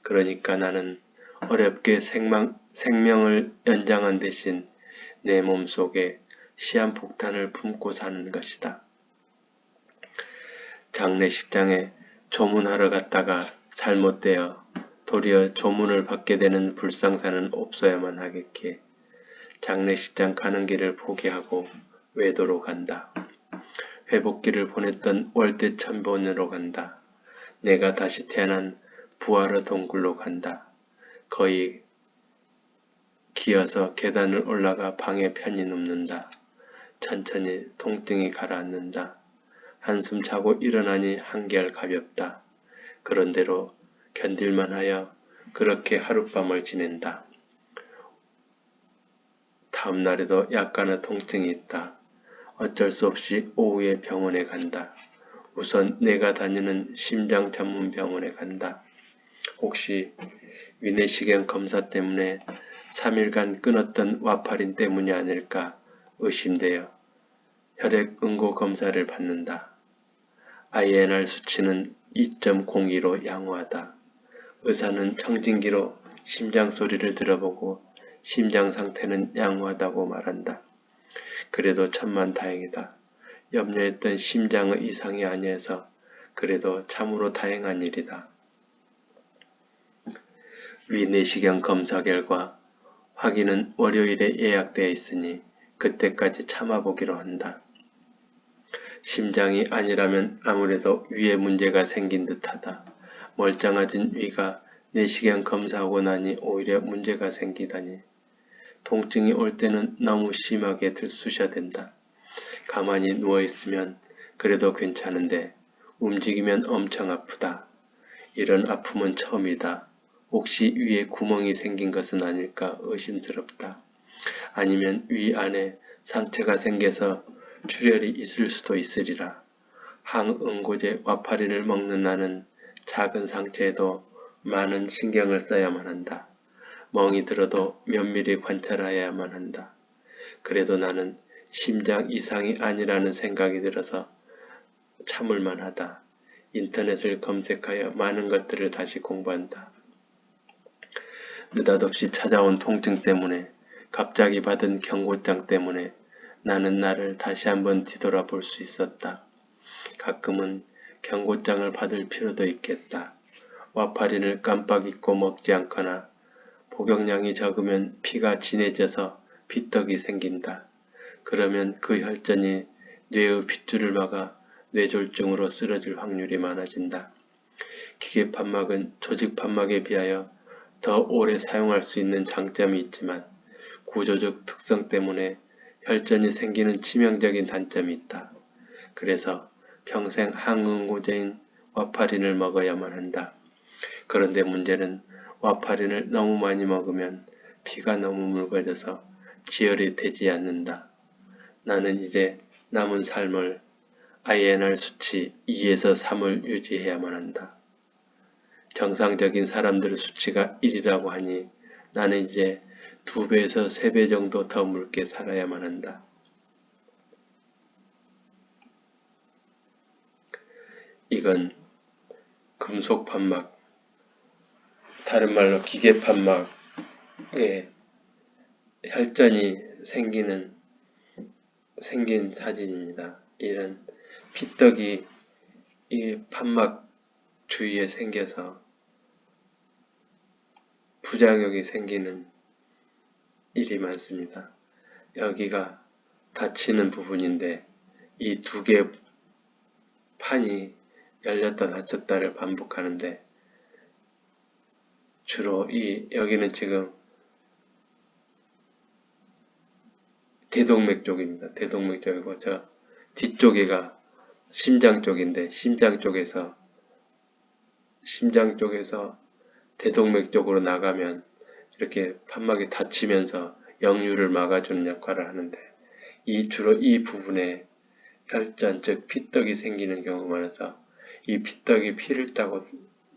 그러니까 나는 어렵게 생명을 연장한 대신 내 몸속에 시한폭탄을 품고 사는 것이다. 장례식장에 조문하러 갔다가 잘못되어 도리어 조문을 받게 되는 불상사는 없어야만 하겠기에 장례식장 가는 길을 포기하고 외도로 간다. 회복기를 보냈던 월대천본으로 간다. 내가 다시 태어난 부활의 동굴로 간다. 거의 기어서 계단을 올라가 방에 편히 눕는다. 천천히 통증이 가라앉는다. 한숨 자고 일어나니 한결 가볍다. 그런대로 견딜만 하여 그렇게 하룻밤을 지낸다. 다음 날에도 약간의 통증이 있다. 어쩔 수 없이 오후에 병원에 간다. 우선 내가 다니는 심장 전문 병원에 간다. 혹시 위내시경 검사 때문에 3일간 끊었던 와파린 때문이 아닐까 의심되어 혈액 응고 검사를 받는다. INR 수치는 2.02로 양호하다. 의사는 청진기로 심장 소리를 들어보고 심장 상태는 양호하다고 말한다. 그래도 천만 다행이다. 염려했던 심장의 이상이 아니어서 그래도 참으로 다행한 일이다. 위내시경 검사 결과 확인은 월요일에 예약되어 있으니 그때까지 참아보기로 한다. 심장이 아니라면 아무래도 위에 문제가 생긴 듯하다. 멀쩡하진 위가 내시경 검사하고 나니 오히려 문제가 생기다니. 통증이 올 때는 너무 심하게 들쑤셔댄다. 가만히 누워있으면 그래도 괜찮은데 움직이면 엄청 아프다. 이런 아픔은 처음이다. 혹시 위에 구멍이 생긴 것은 아닐까 의심스럽다. 아니면 위 안에 상처가 생겨서 출혈이 있을 수도 있으리라. 항응고제 와파린을 먹는 나는 작은 상처에도 많은 신경을 써야만 한다. 멍이 들어도 면밀히 관찰해야만 한다. 그래도 나는 심장 이상이 아니라는 생각이 들어서 참을만 하다. 인터넷을 검색하여 많은 것들을 다시 공부한다. 느닷없이 찾아온 통증 때문에 갑자기 받은 경고장 때문에 나는 나를 다시 한번 뒤돌아볼 수 있었다. 가끔은 경고장을 받을 필요도 있겠다. 와파린을 깜빡 잊고 먹지 않거나 복용량이 적으면 피가 진해져서 피떡이 생긴다. 그러면 그 혈전이 뇌의 핏줄을 막아 뇌졸중으로 쓰러질 확률이 많아진다. 기계판막은 조직판막에 비하여 더 오래 사용할 수 있는 장점이 있지만 구조적 특성 때문에 혈전이 생기는 치명적인 단점이 있다. 그래서 평생 항응고제인 와파린을 먹어야만 한다. 그런데 문제는 와파린을 너무 많이 먹으면 피가 너무 묽어져서 지혈이 되지 않는다. 나는 이제 남은 삶을 INR 수치 2에서 3을 유지해야만 한다. 정상적인 사람들의 수치가 1이라고 하니 나는 이제 2배에서 3배 정도 더 묽게 살아야만 한다. 이건 금속 판막, 다른 말로 기계 판막에 혈전이 생긴 사진입니다. 이런 피떡이 이 판막 주위에 생겨서 부작용이 생기는 일이 많습니다. 여기가 닫히는 부분인데 이 두 개 판이 열렸다 닫혔다를 반복하는데 주로 여기는 지금 대동맥 쪽입니다. 대동맥 쪽이고 저 뒤쪽에가 심장 쪽인데 심장 쪽에서 대동맥 쪽으로 나가면 이렇게 판막이 닫히면서 역류를 막아주는 역할을 하는데 주로 이 부분에 혈전, 즉 피떡이 생기는 경우가 많아서 이 피떡이 피를 따고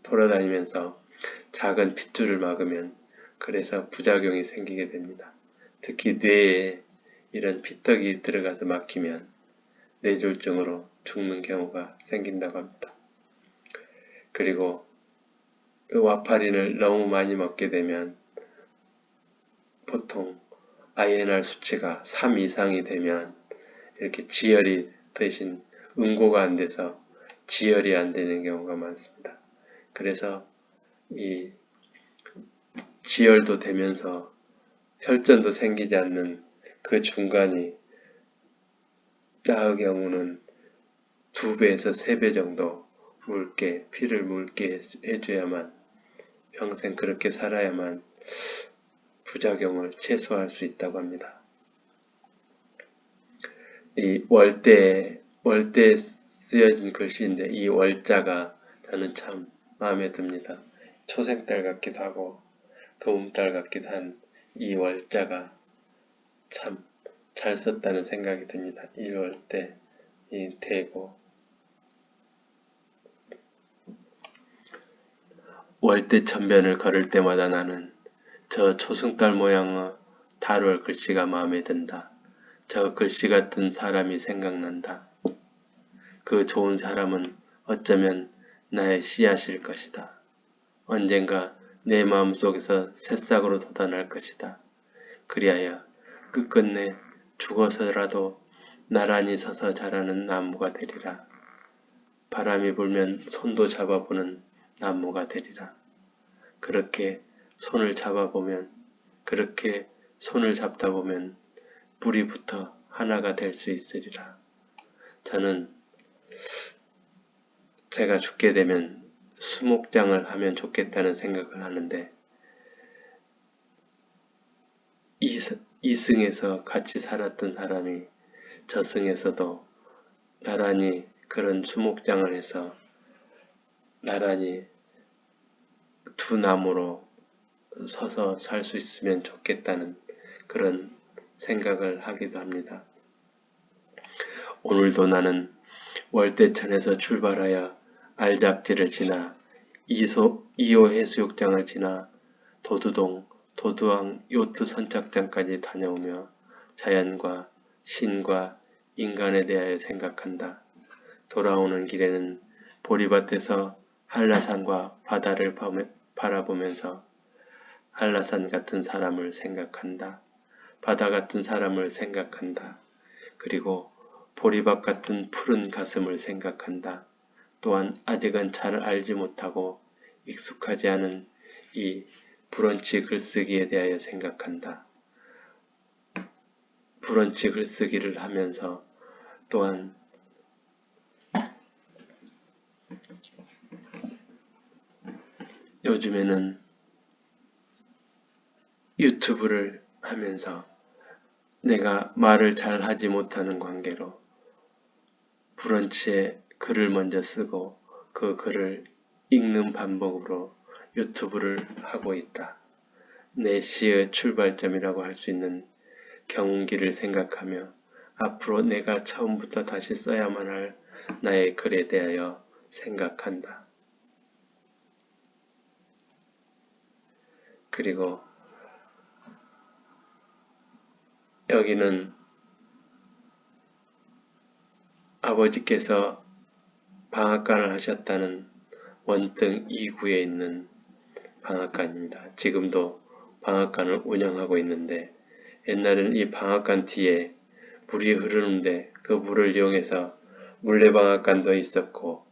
돌아다니면서 작은 핏줄을 막으면 그래서 부작용이 생기게 됩니다. 특히 뇌에 이런 피떡이 들어가서 막히면 뇌졸중으로 죽는 경우가 생긴다고 합니다. 그리고 와파린을 너무 많이 먹게 되면 보통 INR 수치가 3 이상이 되면 이렇게 지혈이 대신 응고가 안 돼서 지혈이 안 되는 경우가 많습니다. 그래서 이 지혈도 되면서 혈전도 생기지 않는 그 중간이 나의 경우는 2배에서 3배 정도 피를 묽게 해줘야만 평생 그렇게 살아야만 부작용을 최소화할 수 있다고 합니다. 이 월대에 쓰여진 글씨인데 이 월자가 저는 참 마음에 듭니다. 초생달 같기도 하고 금음달 같기도 한 이 월자가 참 잘 썼다는 생각이 듭니다. 일월대, 이 대고 월대천변을 걸을 때마다 나는 저 초승달 모양의 달월 글씨가 마음에 든다. 저 글씨 같은 사람이 생각난다. 그 좋은 사람은 어쩌면 나의 씨앗일 것이다. 언젠가 내 마음속에서 새싹으로 돋아날 것이다. 그리하여 끝끝내 죽어서라도 나란히 서서 자라는 나무가 되리라. 바람이 불면 손도 잡아보는 나무가 되리라. 그렇게 손을 잡다 보면 뿌리부터 하나가 될 수 있으리라. 저는 제가 죽게 되면 수목장을 하면 좋겠다는 생각을 하는데 이승에서 같이 살았던 사람이 저승에서도 나란히 그런 수목장을 해서 나란히 두 나무로 서서 살 수 있으면 좋겠다는 그런 생각을 하기도 합니다. 오늘도 나는 월대천에서 출발하여 알작지를 지나 2호 해수욕장을 지나 도두동, 도두항 요트 선착장까지 다녀오며 자연과 신과 인간에 대하여 생각한다. 돌아오는 길에는 보리밭에서 한라산과 바다를 바라보면서 한라산 같은 사람을 생각한다. 바다 같은 사람을 생각한다. 그리고 보리밭 같은 푸른 가슴을 생각한다. 또한 아직은 잘 알지 못하고 익숙하지 않은 이 브런치 글쓰기에 대하여 생각한다. 브런치 글쓰기를 하면서 또한 요즘에는 유튜브를 하면서 내가 말을 잘 하지 못하는 관계로 브런치에 글을 먼저 쓰고 그 글을 읽는 반복으로 유튜브를 하고 있다. 내 시의 출발점이라고 할 수 있는 경운기를 생각하며 앞으로 내가 처음부터 다시 써야만 할 나의 글에 대하여 생각한다. 그리고 여기는 아버지께서 방앗간을 하셨다는 원등 2구에 있는 방앗간입니다. 지금도 방앗간을 운영하고 있는데 옛날에는 이 방앗간 뒤에 물이 흐르는데 그 물을 이용해서 물레방앗간도 있었고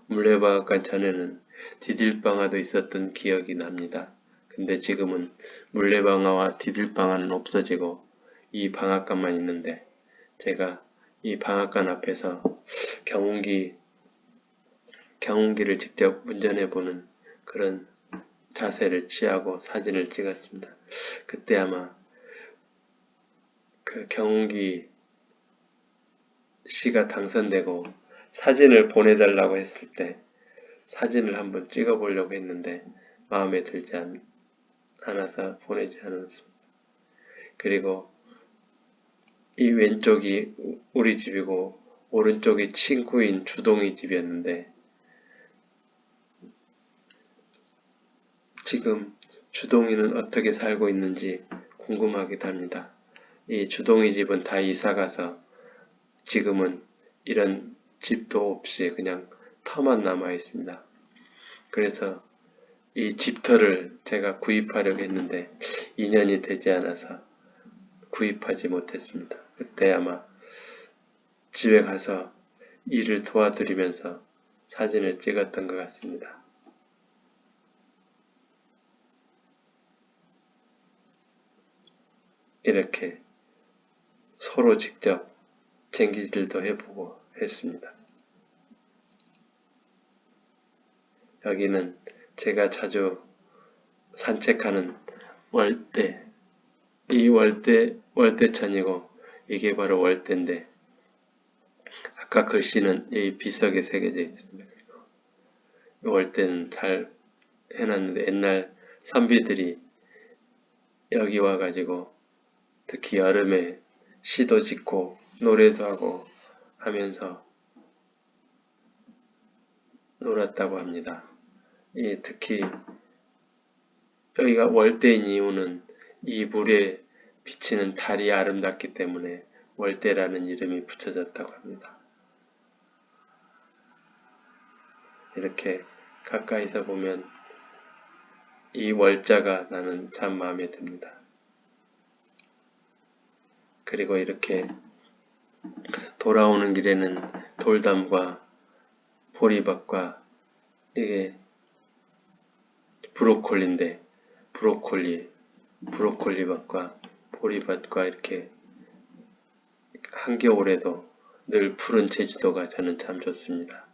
물레방앗간 전에는 디딜방아도 있었던 기억이 납니다. 근데 지금은 물레방아와 디딜방아는 없어지고 이 방앗간만 있는데 제가 이 방앗간 앞에서 경운기를 직접 운전해보는 그런 자세를 취하고 사진을 찍었습니다. 그때 아마 그 경운기 씨가 당선되고 사진을 보내달라고 했을 때 사진을 한번 찍어보려고 했는데 마음에 들지 나눠서 보내지 않았습니다. 그리고 이 왼쪽이 우리 집이고 오른쪽이 친구인 주동이 집이었는데 지금 주동이는 어떻게 살고 있는지 궁금하기도 합니다. 이 주동이 집은 다 이사가서 지금은 이런 집도 없이 그냥 터만 남아 있습니다. 그래서 이 집터를 제가 구입하려고 했는데 2년이 되지 않아서 구입하지 못했습니다. 그때 아마 집에 가서 일을 도와드리면서 사진을 찍었던 것 같습니다. 이렇게 서로 직접 쟁기질도 해보고 했습니다. 여기는 제가 자주 산책하는 월대, 이 월대천이고 이게 바로 월대인데 아까 글씨는 이 비석에 새겨져 있습니다. 그리고 이 월대는 잘 해놨는데 옛날 선비들이 여기 와가지고 특히 여름에 시도 짓고 노래도 하고 하면서 놀았다고 합니다. 특히 여기가 월대인 이유는 이 물에 비치는 달이 아름답기 때문에 월대라는 이름이 붙여졌다고 합니다. 이렇게 가까이서 보면 이 월자가 나는 참 마음에 듭니다. 그리고 이렇게 돌아오는 길에는 돌담과 보리밥과 이게 브로콜리인데 브로콜리밥과 보리밥과 이렇게 한겨울에도 늘 푸른 제주도가 저는 참 좋습니다.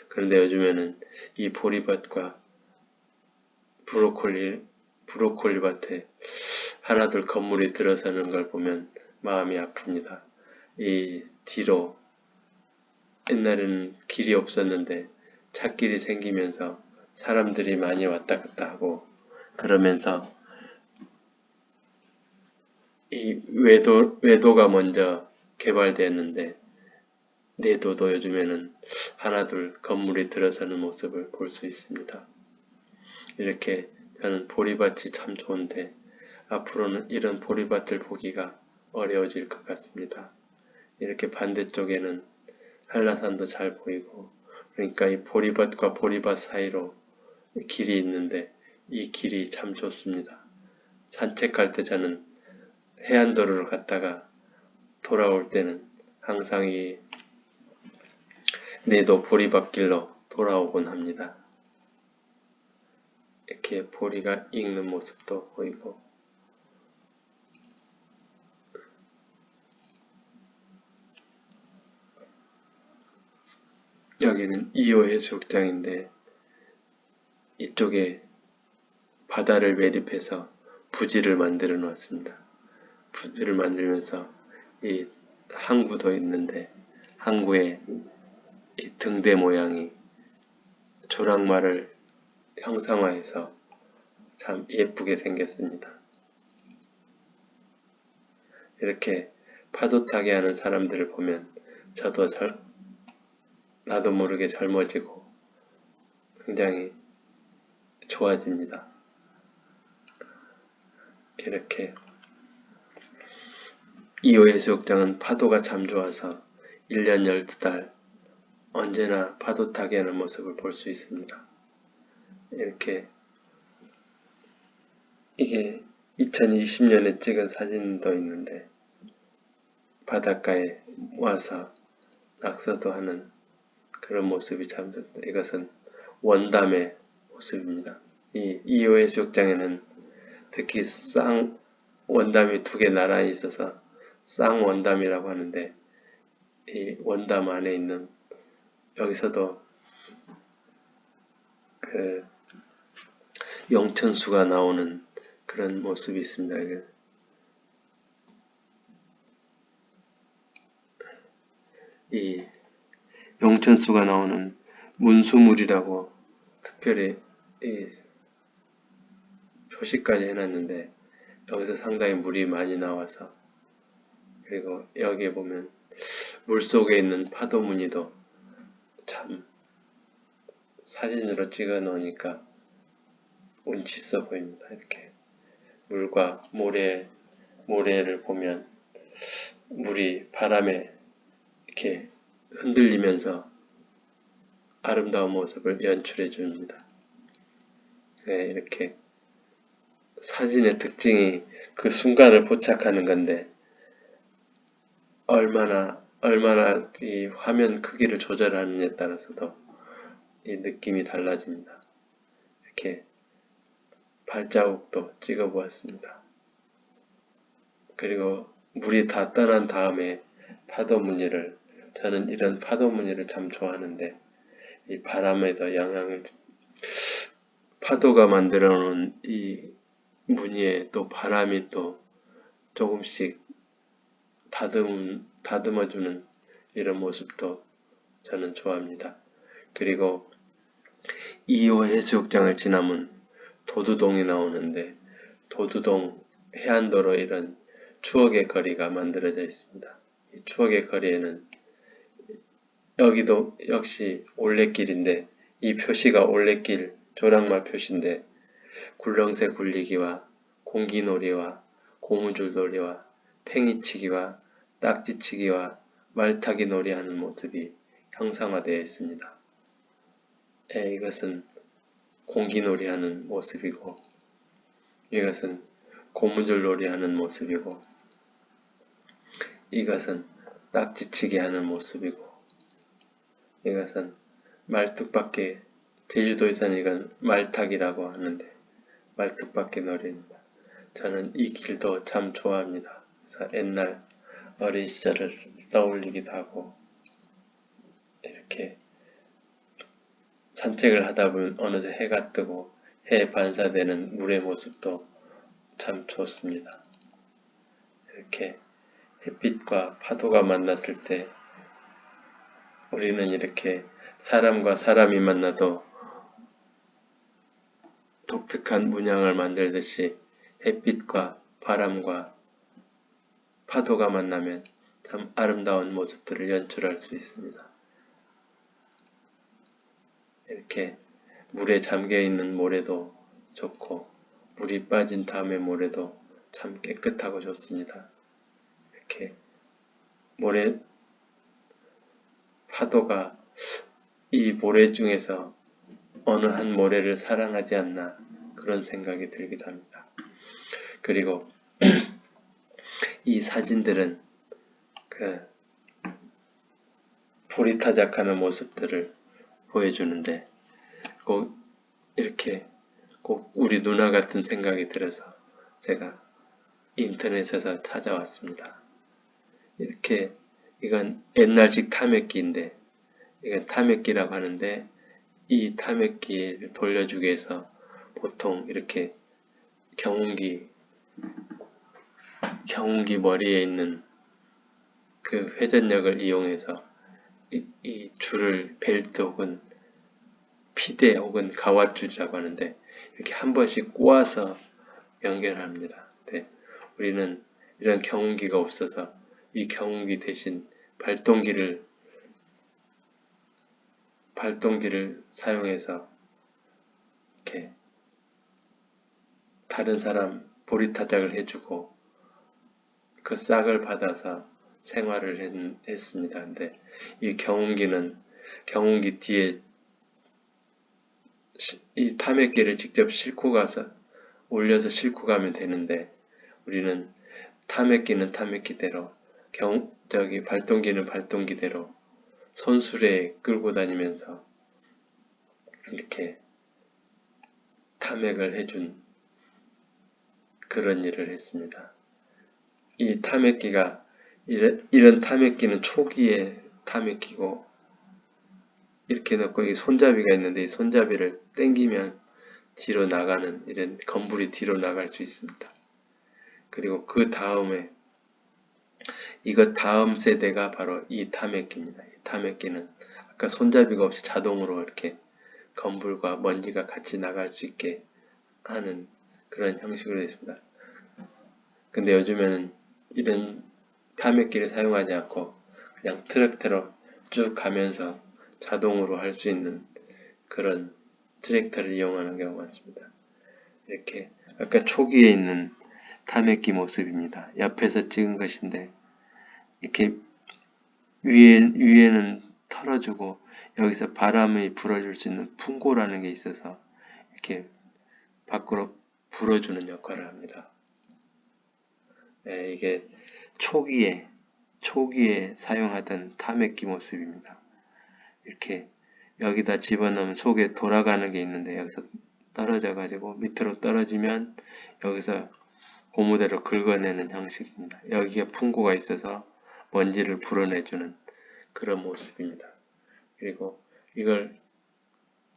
그런데 요즘에는 이 보리밭과 브로콜리밭에 하나둘 건물이 들어서는 걸 보면 마음이 아픕니다. 이 뒤로 옛날에는 길이 없었는데 찻길이 생기면서 사람들이 많이 왔다 갔다 하고 그러면서 이 외도가 먼저 개발되었는데 내도도 요즘에는 하나둘 건물이 들어서는 모습을 볼 수 있습니다. 이렇게 저는 보리밭이 참 좋은데 앞으로는 이런 보리밭을 보기가 어려워질 것 같습니다. 이렇게 반대쪽에는 한라산도 잘 보이고 그러니까 이 보리밭과 보리밭 사이로 길이 있는데 이 길이 참 좋습니다. 산책할 때 저는 해안도로를 갔다가 돌아올 때는 항상 이 내도 보리밭길로 돌아오곤 합니다. 이렇게 보리가 익는 모습도 보이고 여기는 2호 해수욕장인데 이쪽에 바다를 매립해서 부지를 만들어 놓았습니다. 부지를 만들면서 이 항구도 있는데 항구에 이 등대 모양이 조랑말을 형상화해서 참 예쁘게 생겼습니다. 이렇게 파도 타기 하는 사람들을 보면 저도 나도 모르게 젊어지고 굉장히 좋아집니다. 이렇게 2호 해수욕장은 파도가 참 좋아서 1년 12달 언제나 파도 타기 하는 모습을 볼 수 있습니다. 이렇게 이게 2020년에 찍은 사진도 있는데 바닷가에 와서 낙서도 하는 그런 모습이 참 좋습니다. 이것은 원담의 모습입니다. 이 2호 해수욕장에는 특히 원담이 두 개 나란히 있어서 쌍원담이라고 하는데 이 원담 안에 있는 여기서도 그 용천수가 나오는 그런 모습이 있습니다. 이 용천수가 나오는 문수물이라고 특별히 표시까지 해놨는데 여기서 상당히 물이 많이 나와서, 그리고 여기에 보면 물속에 있는 파도 무늬도 참 사진으로 찍어 놓으니까 운치 있어 보입니다. 이렇게 물과 모래를 보면 물이 바람에 이렇게 흔들리면서 아름다운 모습을 연출해 줍니다. 네, 이렇게 사진의 특징이 그 순간을 포착하는 건데, 얼마나 이 화면 크기를 조절하느냐에 따라서도 이 느낌이 달라집니다. 이렇게 발자국도 찍어 보았습니다. 그리고 물이 다 떠난 다음에 파도 무늬를, 저는 이런 파도 무늬를 참 좋아하는데, 이 바람에도 영향을, 파도가 만들어 놓은 이 무늬에 또 바람이 또 조금씩 다듬어주는 이런 모습도 저는 좋아합니다. 그리고 2호 해수욕장을 지나면 도두동이 나오는데, 도두동 해안도로 이런 추억의 거리가 만들어져 있습니다. 이 추억의 거리에는 여기도 역시 올레길인데, 이 표시가 올레길 조랑말 표시인데, 굴렁쇠 굴리기와 공기놀이와 고무줄놀이와 팽이치기와 딱지치기와 말타기 놀이하는 모습이 형상화되어 있습니다. 이것은 공기놀이하는 모습이고, 이것은 고무줄놀이 하는 모습이고, 이것은 딱지치기 하는 모습이고, 이것은 말뚝박기, 제주도에서는 이건 말타기라고 하는데 말뚝박기 놀이입니다. 저는 이 길도 참 좋아합니다. 그래서 옛날 어린 시절을 떠올리기도 하고, 이렇게 산책을 하다 보면 어느새 해가 뜨고 해에 반사되는 물의 모습도 참 좋습니다. 이렇게 햇빛과 파도가 만났을 때 우리는 이렇게 사람과 사람이 만나도 독특한 문양을 만들듯이 햇빛과 바람과 파도가 만나면 참 아름다운 모습들을 연출할 수 있습니다. 이렇게 물에 잠겨있는 모래도 좋고, 물이 빠진 다음에 모래도 참 깨끗하고 좋습니다. 이렇게 파도가 이 모래 중에서 어느 한 모래를 사랑하지 않나, 그런 생각이 들기도 합니다. 그리고 이 사진들은 포리타작하는 모습들을 보여주는데, 꼭 우리 누나 같은 생각이 들어서 제가 인터넷에서 찾아왔습니다. 이건 옛날식 타맥기인데, 이건 타맥기라고 하는데, 이 타맥기를 돌려주기 위해서 보통 이렇게 경운기 머리에 있는 그 회전력을 이용해서 이 줄을 벨트 혹은 피대 혹은 가와줄이라고 하는데, 이렇게 한 번씩 꼬아서 연결합니다. 네, 우리는 이런 경운기가 없어서 이 경운기 대신 발동기를 사용해서 이렇게 다른 사람 보리타작을 해주고 그 싹을 받아서 생활을 했습니다. 근데 이 경운기 뒤에 이 타맥기를 직접 올려서 싣고 가면 되는데, 우리는 타맥기는 타맥기대로, 발동기는 발동기대로 손수레에 끌고 다니면서 이렇게 타맥을 해준 그런 일을 했습니다. 이 타맥기가, 이런 타맥기는 초기의 타맥기고, 이렇게 놓고 이 손잡이가 있는데, 이 손잡이를 당기면 뒤로 나가는, 이런 건물이 뒤로 나갈 수 있습니다. 그리고 그 다음에 이것 다음 세대가 바로 이 타맥기입니다. 이 타맥기는 아까 손잡이가 없이 자동으로 이렇게 건물과 먼지가 같이 나갈 수 있게 하는 그런 형식으로 되어 있습니다. 근데 요즘에는 이런 타맥기를 사용하지 않고 그냥 트랙터로 쭉 가면서 자동으로 할 수 있는 그런 트랙터를 이용하는 경우가 많습니다. 이렇게 아까 초기에 있는 타맥기 모습입니다. 옆에서 찍은 것인데 이렇게 위에는 털어주고 여기서 바람이 불어줄 수 있는 풍고라는 게 있어서 이렇게 밖으로 불어주는 역할을 합니다. 네, 이게 초기에 사용하던 타맥기 모습입니다. 이렇게 여기다 집어넣으면 속에 돌아가는 게 있는데 여기서 떨어져 가지고 밑으로 떨어지면 여기서 고무대로 긁어내는 형식입니다. 여기에 풍고가 있어서 먼지를 불어내주는 그런 모습입니다. 그리고 이걸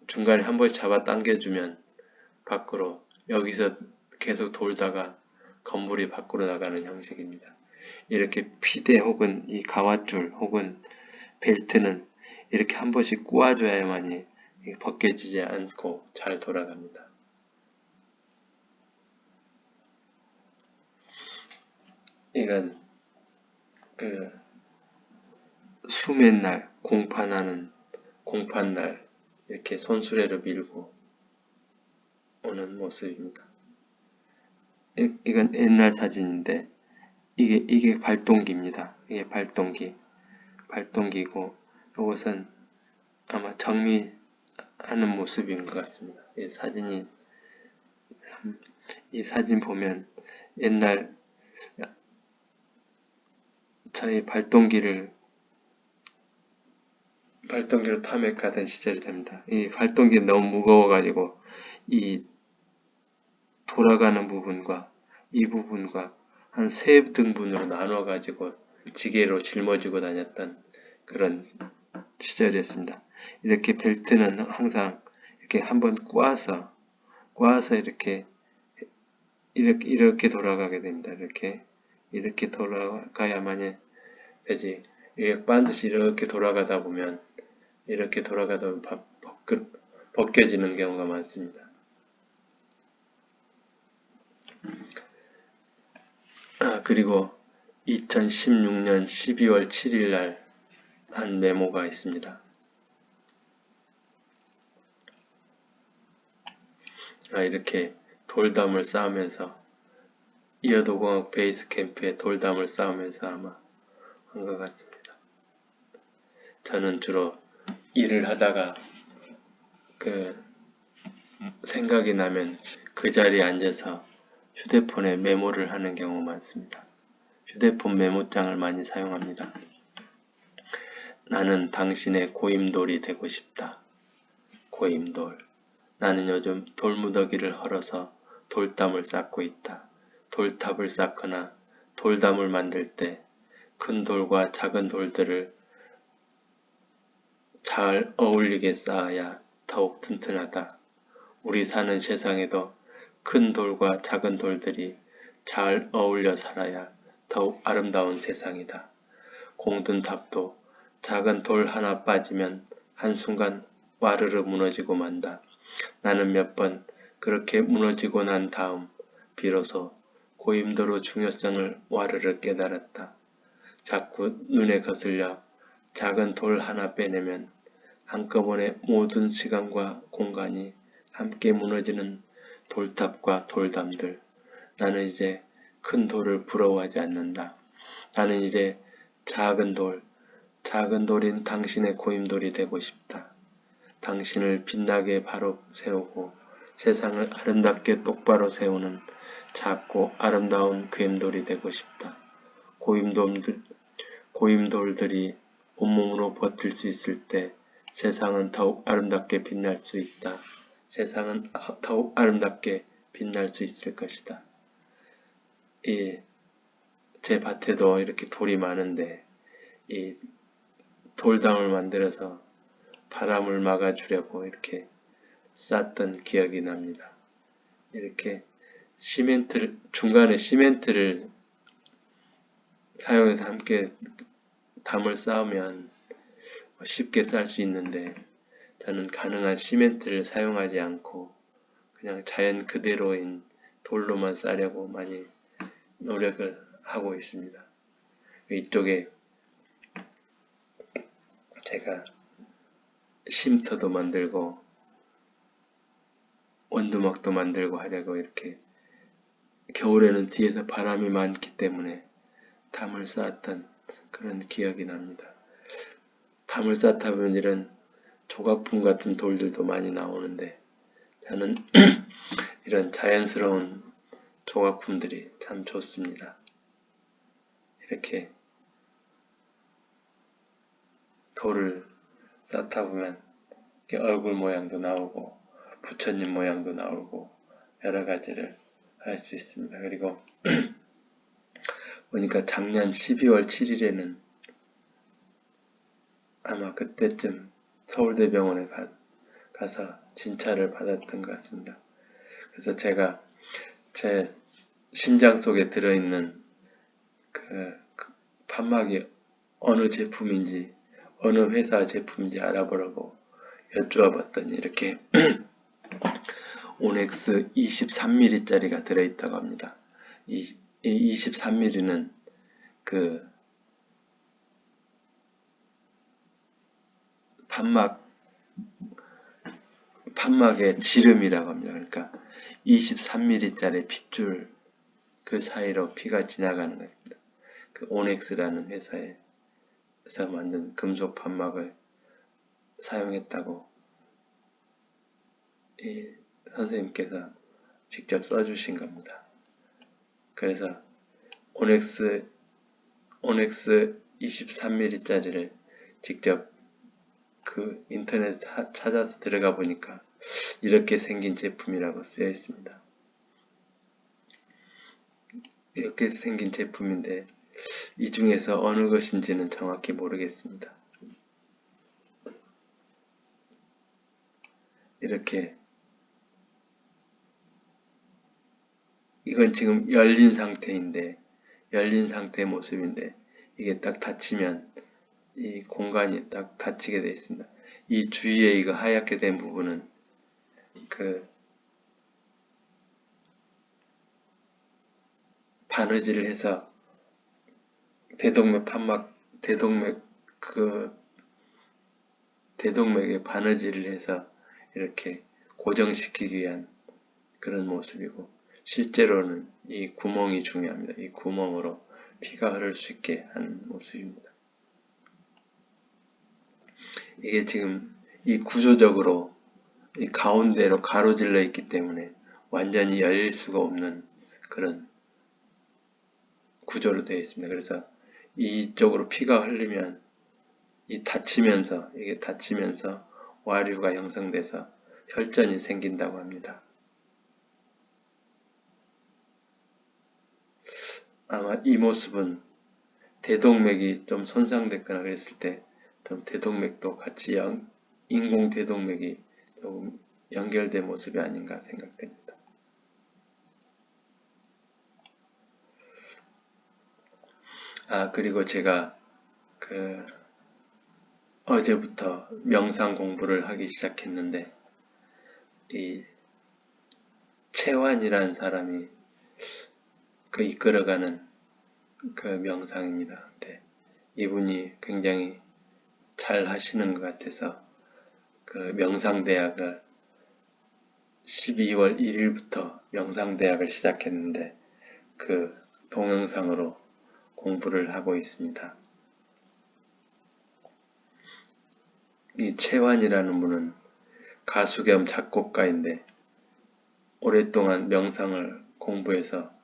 중간에 한 번 잡아 당겨주면 밖으로 여기서 계속 돌다가 건물이 밖으로 나가는 형식입니다. 이렇게 피대 혹은 이 가와줄 혹은 벨트는 이렇게 한 번씩 꼬아줘야만이 벗겨지지 않고 잘 돌아갑니다. 이건 그 수맨 날, 공판날 이렇게 손수레로 밀고 오는 모습입니다. 이건 옛날 사진인데 이게 발동기입니다. 이게 발동기고 이것은 아마 정리하는 모습인 것 같습니다. 이 사진 보면 옛날 저희 발동기로 탐욕하던 시절이 됩니다. 이 발동기 너무 무거워가지고 이 돌아가는 부분과 이 부분과 한 세 등분으로 나눠가지고 지게로 짊어지고 다녔던 그런 시절이었습니다. 이렇게 벨트는 항상 이렇게 한번 꼬아서 이렇게 돌아가게 됩니다. 이렇게 돌아가야만 되지. 이게 반드시 이렇게 돌아가다 보면 벗겨지는 경우가 많습니다. 그리고 2016년 12월 7일 날 한 메모가 있습니다. 이렇게 돌담을 쌓으면서 이어도공학 베이스 캠프에 돌담을 쌓으면서 아마 한 것 같습니다. 저는 주로 일을 하다가 생각이 나면 그 자리에 앉아서 휴대폰에 메모를 하는 경우 많습니다. 휴대폰 메모장을 많이 사용합니다. 나는 당신의 고임돌이 되고 싶다. 고임돌. 나는 요즘 돌무더기를 헐어서 돌담을 쌓고 있다. 돌탑을 쌓거나 돌담을 만들 때 큰 돌과 작은 돌들을 잘 어울리게 쌓아야 더욱 튼튼하다. 우리 사는 세상에도 큰 돌과 작은 돌들이 잘 어울려 살아야 더욱 아름다운 세상이다. 공든 탑도 작은 돌 하나 빠지면 한순간 와르르 무너지고 만다. 나는 몇 번 그렇게 무너지고 난 다음 비로소 고임도로 중요성을 와르르 깨달았다. 자꾸 눈에 거슬려 작은 돌 하나 빼내면 한꺼번에 모든 시간과 공간이 함께 무너지는 돌탑과 돌담들. 나는 이제 큰 돌을 부러워하지 않는다. 나는 이제 작은 돌인 당신의 고임돌이 되고 싶다. 당신을 빛나게 바로 세우고 세상을 아름답게 똑바로 세우는 작고 아름다운 고임돌이 되고 싶다. 고임돌들이 온몸으로 버틸 수 있을 때 세상은 더욱 아름답게 빛날 수 있다. 세상은 더욱 아름답게 빛날 수 있을 것이다. 제 밭에도 이렇게 돌이 많은데 이 돌담을 만들어서 바람을 막아주려고 이렇게 쌌던 기억이 납니다. 이렇게 중간에 시멘트를 사용해서 함께 담을 쌓으면 쉽게 쌀 수 있는데 저는 가능한 시멘트를 사용하지 않고 그냥 자연 그대로인 돌로만 싸려고 많이 노력을 하고 있습니다. 이쪽에 제가 쉼터도 만들고 원두막도 만들고 하려고 이렇게 겨울에는 뒤에서 바람이 많기 때문에 담을 쌓았던 그런 기억이 납니다. 담을 쌓다 보면 이런 조각품 같은 돌들도 많이 나오는데 저는 이런 자연스러운 조각품들이 참 좋습니다. 이렇게 돌을 쌓다 보면 이렇게 얼굴 모양도 나오고 부처님 모양도 나오고 여러 가지를 할 수 있습니다. 그리고 보니까 작년 12월 7일에는 아마 그때쯤 서울대병원에 가서 진찰을 받았던 것 같습니다. 그래서 제가 제 심장 속에 들어있는 그 판막이 어느 제품인지 어느 회사 제품인지 알아보라고 여쭈어 봤더니 이렇게 오넥스 23mm 짜리가 들어있다고 합니다. 이 23mm는 그 판막의 지름이라고 합니다. 그러니까 23mm 짜리 핏줄 그 사이로 피가 지나가는 겁니다. 그 오넥스라는 회사에서 만든 금속 판막을 사용했다고 이 선생님께서 직접 써주신 겁니다. 그래서 오넥스 23mm 짜리를 직접 그 인터넷 찾아서 들어가 보니까 이렇게 생긴 제품이라고 쓰여 있습니다. 이렇게 생긴 제품인데 이 중에서 어느 것인지는 정확히 모르겠습니다. 이렇게 이건 지금 열린 상태의 모습인데 이게 딱 닫히면 이 공간이 딱 닫히게 되어 있습니다. 이 주위에 이거 하얗게 된 부분은 그 바느질을 해서 대동맥에 바느질을 해서 이렇게 고정시키기 위한 그런 모습이고 실제로는 이 구멍이 중요합니다. 이 구멍으로 피가 흐를 수 있게 한 모습입니다. 이게 지금 이 구조적으로 이 가운데로 가로질러 있기 때문에 완전히 열릴 수가 없는 그런 구조로 되어 있습니다. 그래서 이쪽으로 피가 흐르면 이게 닫히면서 와류가 형성돼서 혈전이 생긴다고 합니다. 아마 이 모습은 대동맥이 좀 손상됐거나 그랬을 때 대동맥도 같이 인공 대동맥이 조금 연결된 모습이 아닌가 생각됩니다. 그리고 제가 어제부터 명상 공부를 하기 시작했는데 이 채환이라는 사람이 이끌어가는 그 명상입니다. 근데 이분이 굉장히 잘 하시는 것 같아서 그 명상대학을 12월 1일부터 명상대학을 시작했는데 그 동영상으로 공부를 하고 있습니다. 이 채환이라는 분은 가수 겸 작곡가인데 오랫동안 명상을 공부해서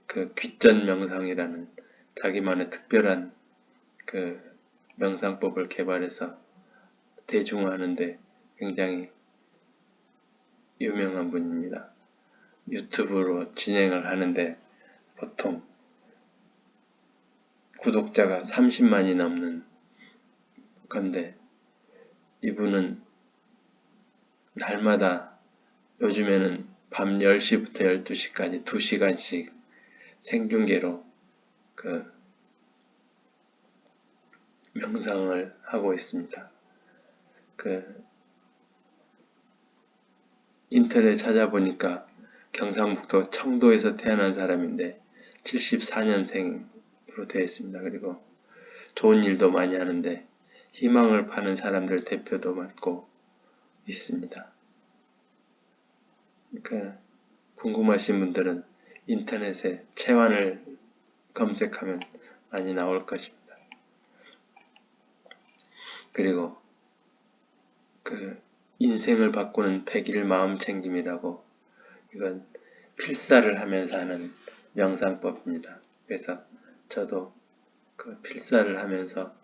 그 귀전 명상이라는 자기만의 특별한 그 명상법을 개발해서 대중화하는데 굉장히 유명한 분입니다. 유튜브로 진행을 하는데 보통 구독자가 30만이 넘는 건데 이분은 날마다 요즘에는 밤 10시부터 12시까지 2시간씩 생중계로 그 명상을 하고 있습니다. 인터넷 찾아보니까 경상북도 청도에서 태어난 사람인데 74년생으로 되어 있습니다. 그리고 좋은 일도 많이 하는데 희망을 파는 사람들 대표도 맡고 있습니다. 그러니까 궁금하신 분들은 인터넷에 채환을 검색하면 많이 나올 것입니다. 그리고 그 인생을 바꾸는 100일 마음챙김이라고, 이건 필사를 하면서 하는 명상법입니다. 그래서 저도 그 필사를 하면서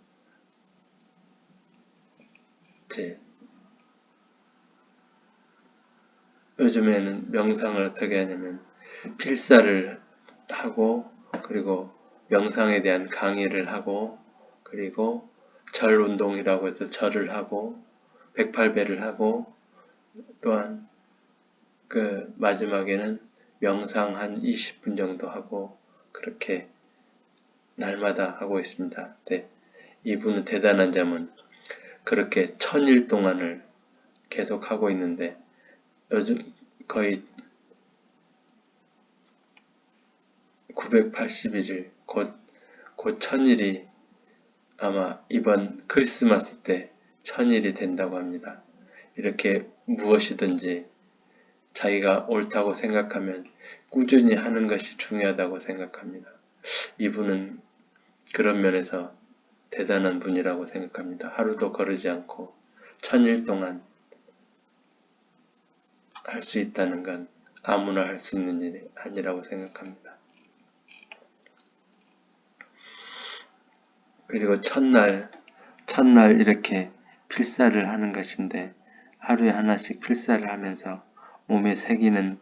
요즘에는 명상을 어떻게 하냐면 필사를 하고, 그리고 명상에 대한 강의를 하고, 그리고 절 운동이라고 해서 절을 하고 108배를 하고, 또한 그 마지막에는 명상 한 20분 정도 하고, 그렇게 날마다 하고 있습니다. 네, 이분은 대단한 점은 그렇게 1000일 동안을 계속 하고 있는데, 요즘 거의 981일, 곧 1000일이 아마 이번 크리스마스 때 1000일이 된다고 합니다. 이렇게 무엇이든지 자기가 옳다고 생각하면 꾸준히 하는 것이 중요하다고 생각합니다. 이분은 그런 면에서 대단한 분이라고 생각합니다. 하루도 거르지 않고 1000일 동안 할 수 있다는 건 아무나 할 수 있는 일이 아니라고 생각합니다. 그리고 첫날 이렇게 필사를 하는 것인데, 하루에 하나씩 필사를 하면서 몸에 새기는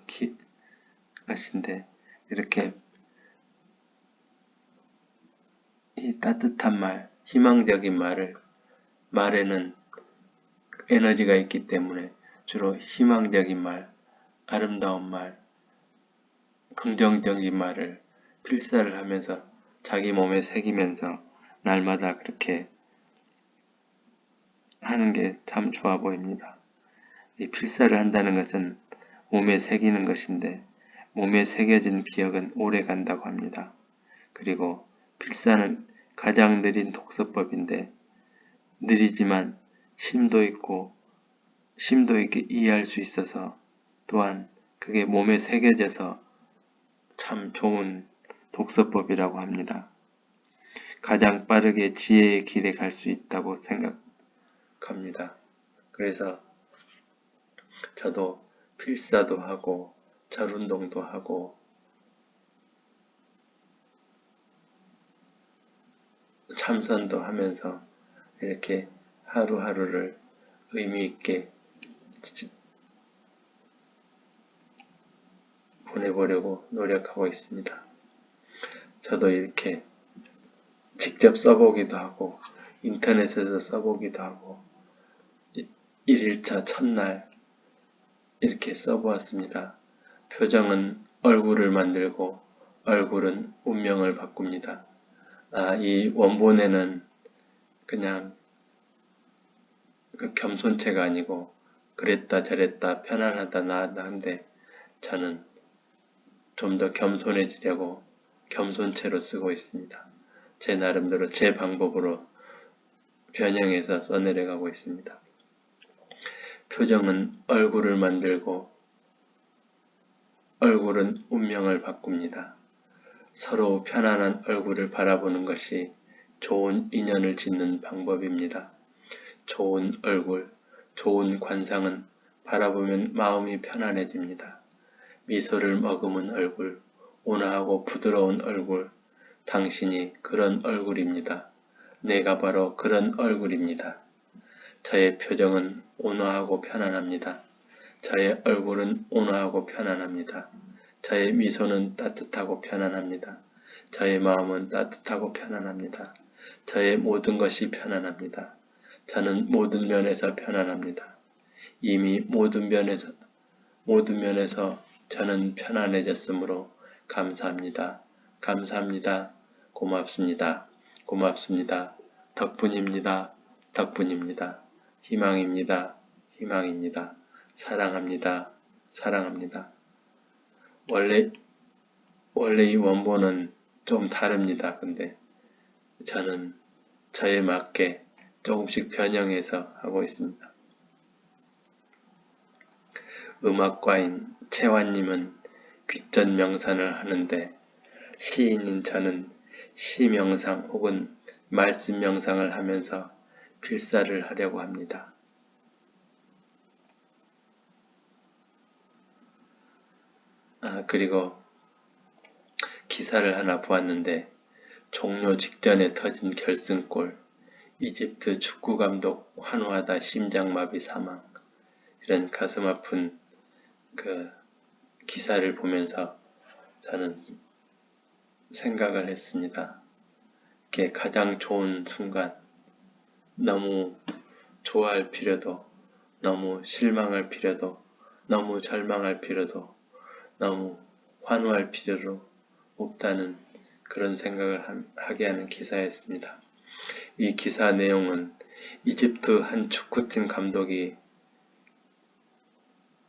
것인데, 이렇게 이 따뜻한 말, 희망적인 말에는 에너지가 있기 때문에 주로 희망적인 말, 아름다운 말, 긍정적인 말을 필사를 하면서 자기 몸에 새기면서 날마다 그렇게 하는 게 참 좋아 보입니다. 이 필사를 한다는 것은 몸에 새기는 것인데, 몸에 새겨진 기억은 오래 간다고 합니다. 그리고 필사는 가장 느린 독서법인데, 느리지만 심도 있게 이해할 수 있어서, 또한 그게 몸에 새겨져서 참 좋은 독서법이라고 합니다. 가장 빠르게 지혜의 길에 갈 수 있다고 생각합니다. 그래서 저도 필사도 하고 절운동도 하고 참선도 하면서 이렇게 하루하루를 의미 있게 보내보려고 노력하고 있습니다. 저도 이렇게 직접 써보기도 하고 인터넷에서 써보기도 하고 1일차 첫날 이렇게 써보았습니다. 표정은 얼굴을 만들고 얼굴은 운명을 바꿉니다. 이 원본에는 그냥 그 겸손체가 아니고 그랬다 저랬다 편안하다 나았다 한데, 저는 좀 더 겸손해지려고 겸손체로 쓰고 있습니다. 제 나름대로 제 방법으로 변형해서 써내려가고 있습니다. 표정은 얼굴을 만들고 얼굴은 운명을 바꿉니다. 서로 편안한 얼굴을 바라보는 것이 좋은 인연을 짓는 방법입니다. 좋은 얼굴, 좋은 관상은 바라보면 마음이 편안해집니다. 미소를 머금은 얼굴, 온화하고 부드러운 얼굴, 당신이 그런 얼굴입니다. 내가 바로 그런 얼굴입니다. 저의 표정은 온화하고 편안합니다. 저의 얼굴은 온화하고 편안합니다. 저의 미소는 따뜻하고 편안합니다. 저의 마음은 따뜻하고 편안합니다. 저의 모든 것이 편안합니다. 저는 모든 면에서 편안합니다. 이미 모든 면에서 저는 편안해졌으므로 감사합니다. 감사합니다. 고맙습니다. 고맙습니다. 덕분입니다. 덕분입니다. 희망입니다. 희망입니다. 사랑합니다. 사랑합니다. 원래 이 원본은 좀 다릅니다. 근데 저는 저에 맞게 조금씩 변형해서 하고 있습니다. 음악가인 채환님은 귓전 명상을 하는데 시인인 저는 시명상 혹은 말씀 명상을 하면서 필사를 하려고 합니다. 그리고 기사를 하나 보았는데 종료 직전에 터진 결승골, 이집트 축구감독 환호하다 심장마비 사망, 이런 가슴 아픈 그 기사를 보면서 저는 생각을 했습니다. 이게 가장 좋은 순간, 너무 좋아할 필요도, 너무 실망할 필요도, 너무 절망할 필요도, 너무 환호할 필요도 없다는 그런 생각을 하게 하는 기사였습니다. 이 기사 내용은 이집트 한 축구팀 감독이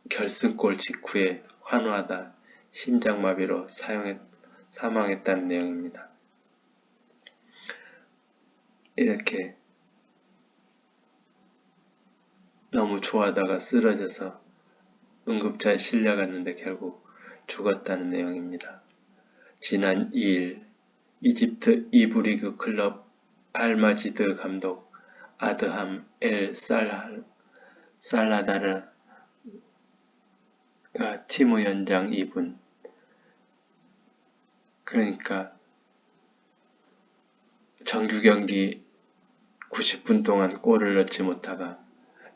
결승골 직후에 환호하다 심장마비로 사망했다는 내용입니다. 이렇게 너무 좋아하다가 쓰러져서 응급차에 실려갔는데 결국 죽었다는 내용입니다. 지난 2일 이집트 2부 리그 클럽 알마지드 감독 아드함 엘 살라다르가 팀의 연장 2분, 그러니까 정규 경기 90분 동안 골을 넣지 못하가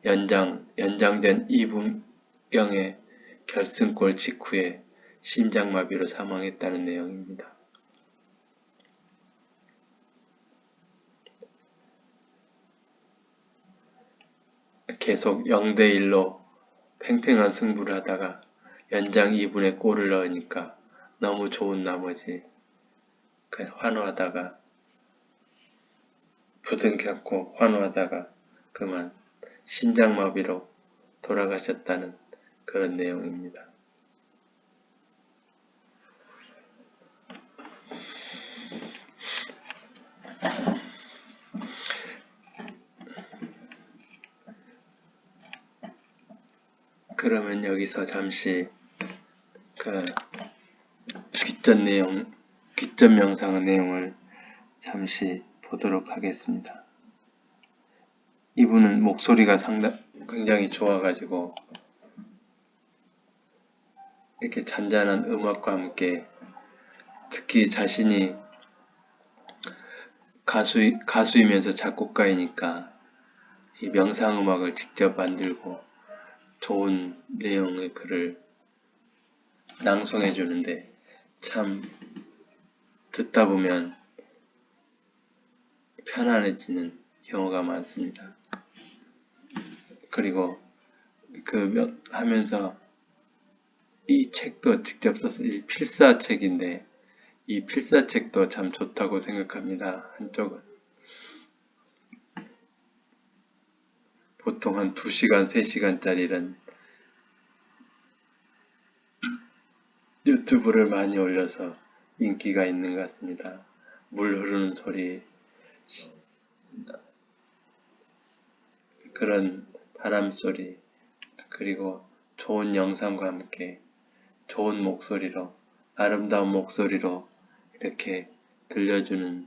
연장된 2분경에 결승골 직후에 심장마비로 사망했다는 내용입니다. 계속 0대1로 팽팽한 승부를 하다가 연장 2분에 골을 넣으니까 너무 좋은 나머지 환호하다가 부둥켰고 환호하다가 그만 심장마비로 돌아가셨다는 그런 내용입니다. 그러면 여기서 잠시 귓전 명상의 내용을 잠시 보도록 하겠습니다. 이분은 목소리가 굉장히 좋아가지고 이렇게 잔잔한 음악과 함께, 특히 자신이 가수이면서 작곡가이니까 이 명상음악을 직접 만들고 좋은 내용의 글을 낭송해 주는데 참 듣다 보면 편안해지는 경우가 많습니다. 그리고 하면서 이 책도 직접 써서 이 필사책인데 이 필사책도 참 좋다고 생각합니다. 한쪽은 보통 한 2시간, 3시간짜리는 유튜브를 많이 올려서 인기가 있는 것 같습니다. 물 흐르는 소리, 그런 바람 소리, 그리고 좋은 영상과 함께 좋은 목소리로, 아름다운 목소리로 이렇게 들려주는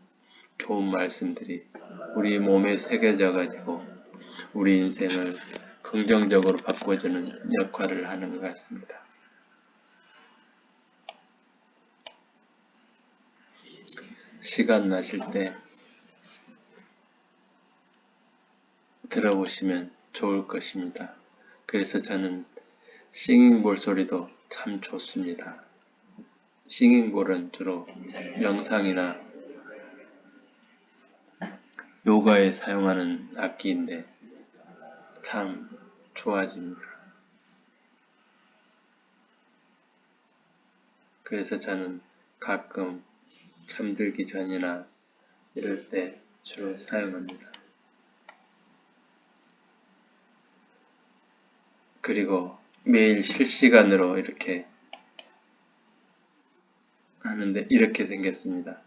좋은 말씀들이 우리 몸에 새겨져 가지고 우리 인생을 긍정적으로 바꿔주는 역할을 하는 것 같습니다. 시간 나실 때 들어보시면 좋을 것입니다. 그래서 저는 싱잉볼 소리도 참 좋습니다. 싱잉볼은 주로 명상이나 요가에 사용하는 악기인데 참 좋아집니다. 그래서 저는 가끔 잠들기 전이나 이럴 때 주로 사용합니다. 그리고 매일 실시간으로 이렇게 하는데 이렇게 생겼습니다.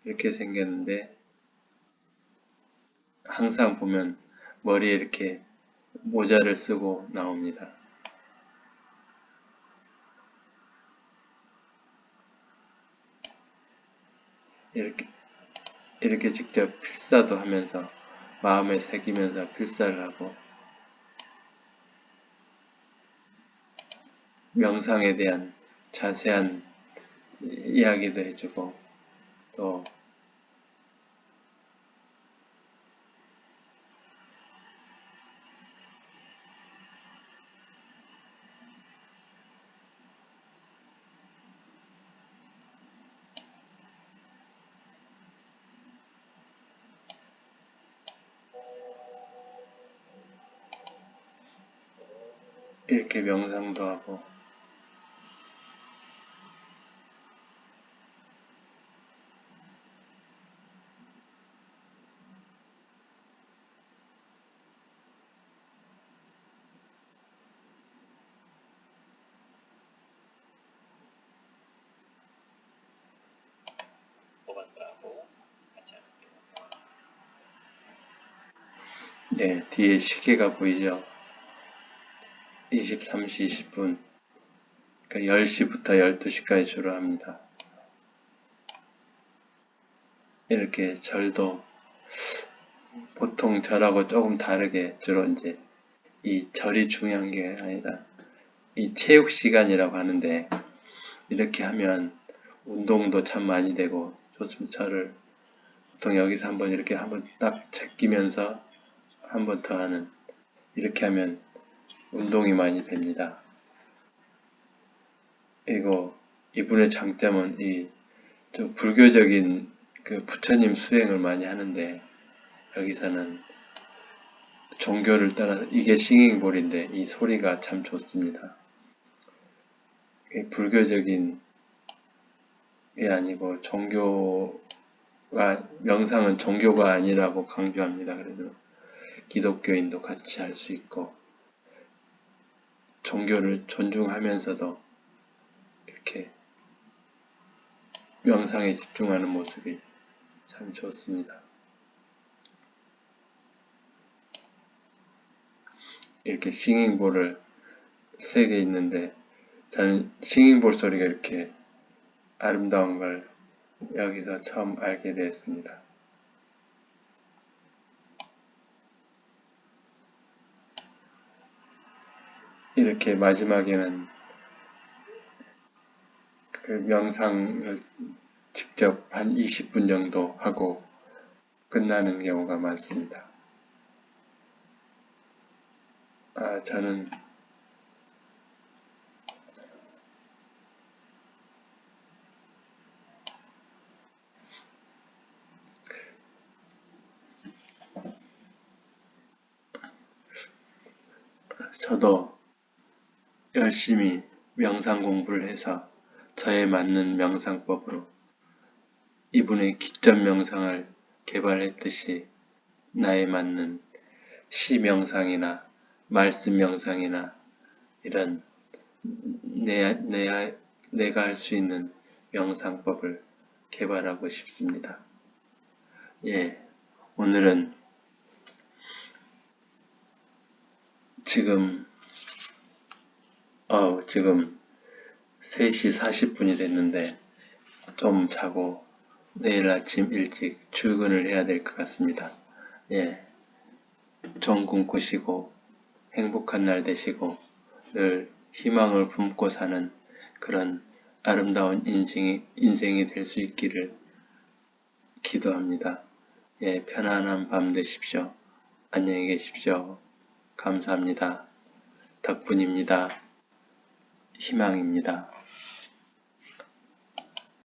이렇게 생겼는데 항상 보면 머리에 이렇게 모자를 쓰고 나옵니다. 이렇게 직접 필사도 하면서 마음에 새기면서 필사를 하고 명상에 대한 자세한 이야기도 해주고 또 이렇게 명상도 하고 네, 뒤에 시계가 보이죠? 23시 20분 그러니까 10시부터 12시까지 주로 합니다. 이렇게 절도 보통 절하고 조금 다르게 주로 이제 이 절이 중요한 게 아니라 이 체육 시간이라고 하는데 이렇게 하면 운동도 참 많이 되고 좋습니다. 절을 보통 여기서 한번 이렇게 한번 딱 제끼면서 한 번 더 하는 이렇게 하면 운동이 많이 됩니다. 그리고 이분의 장점은 이 좀 불교적인 그 부처님 수행을 많이 하는데 여기서는 종교를 따라서 이게 싱잉볼인데 이 소리가 참 좋습니다. 불교적인 게 아니고 종교가 명상은 종교가 아니라고 강조합니다. 그래도 기독교인도 같이 할 수 있고 종교를 존중하면서도 이렇게 명상에 집중하는 모습이 참 좋습니다. 이렇게 싱잉볼을 3개 있는데 저는 싱잉볼 소리가 이렇게 아름다운 걸 여기서 처음 알게 되었습니다. 이렇게 마지막에는 그 명상을 직접 한 20분 정도 하고 끝나는 경우가 많습니다. 저는 저도 열심히 명상 공부를 해서 저에 맞는 명상법으로 이분의 기점 명상을 개발했듯이 나에 맞는 시 명상이나 말씀 명상이나 이런 내가 할 수 있는 명상법을 개발하고 싶습니다. 예, 오늘은 지금 3시 40분이 됐는데 좀 자고 내일 아침 일찍 출근을 해야 될 것 같습니다. 예, 좋은 꿈 꾸시고 행복한 날 되시고 늘 희망을 품고 사는 그런 아름다운 인생이 될 수 있기를 기도합니다. 예, 편안한 밤 되십시오. 안녕히 계십시오. 감사합니다. 덕분입니다. 희망입니다.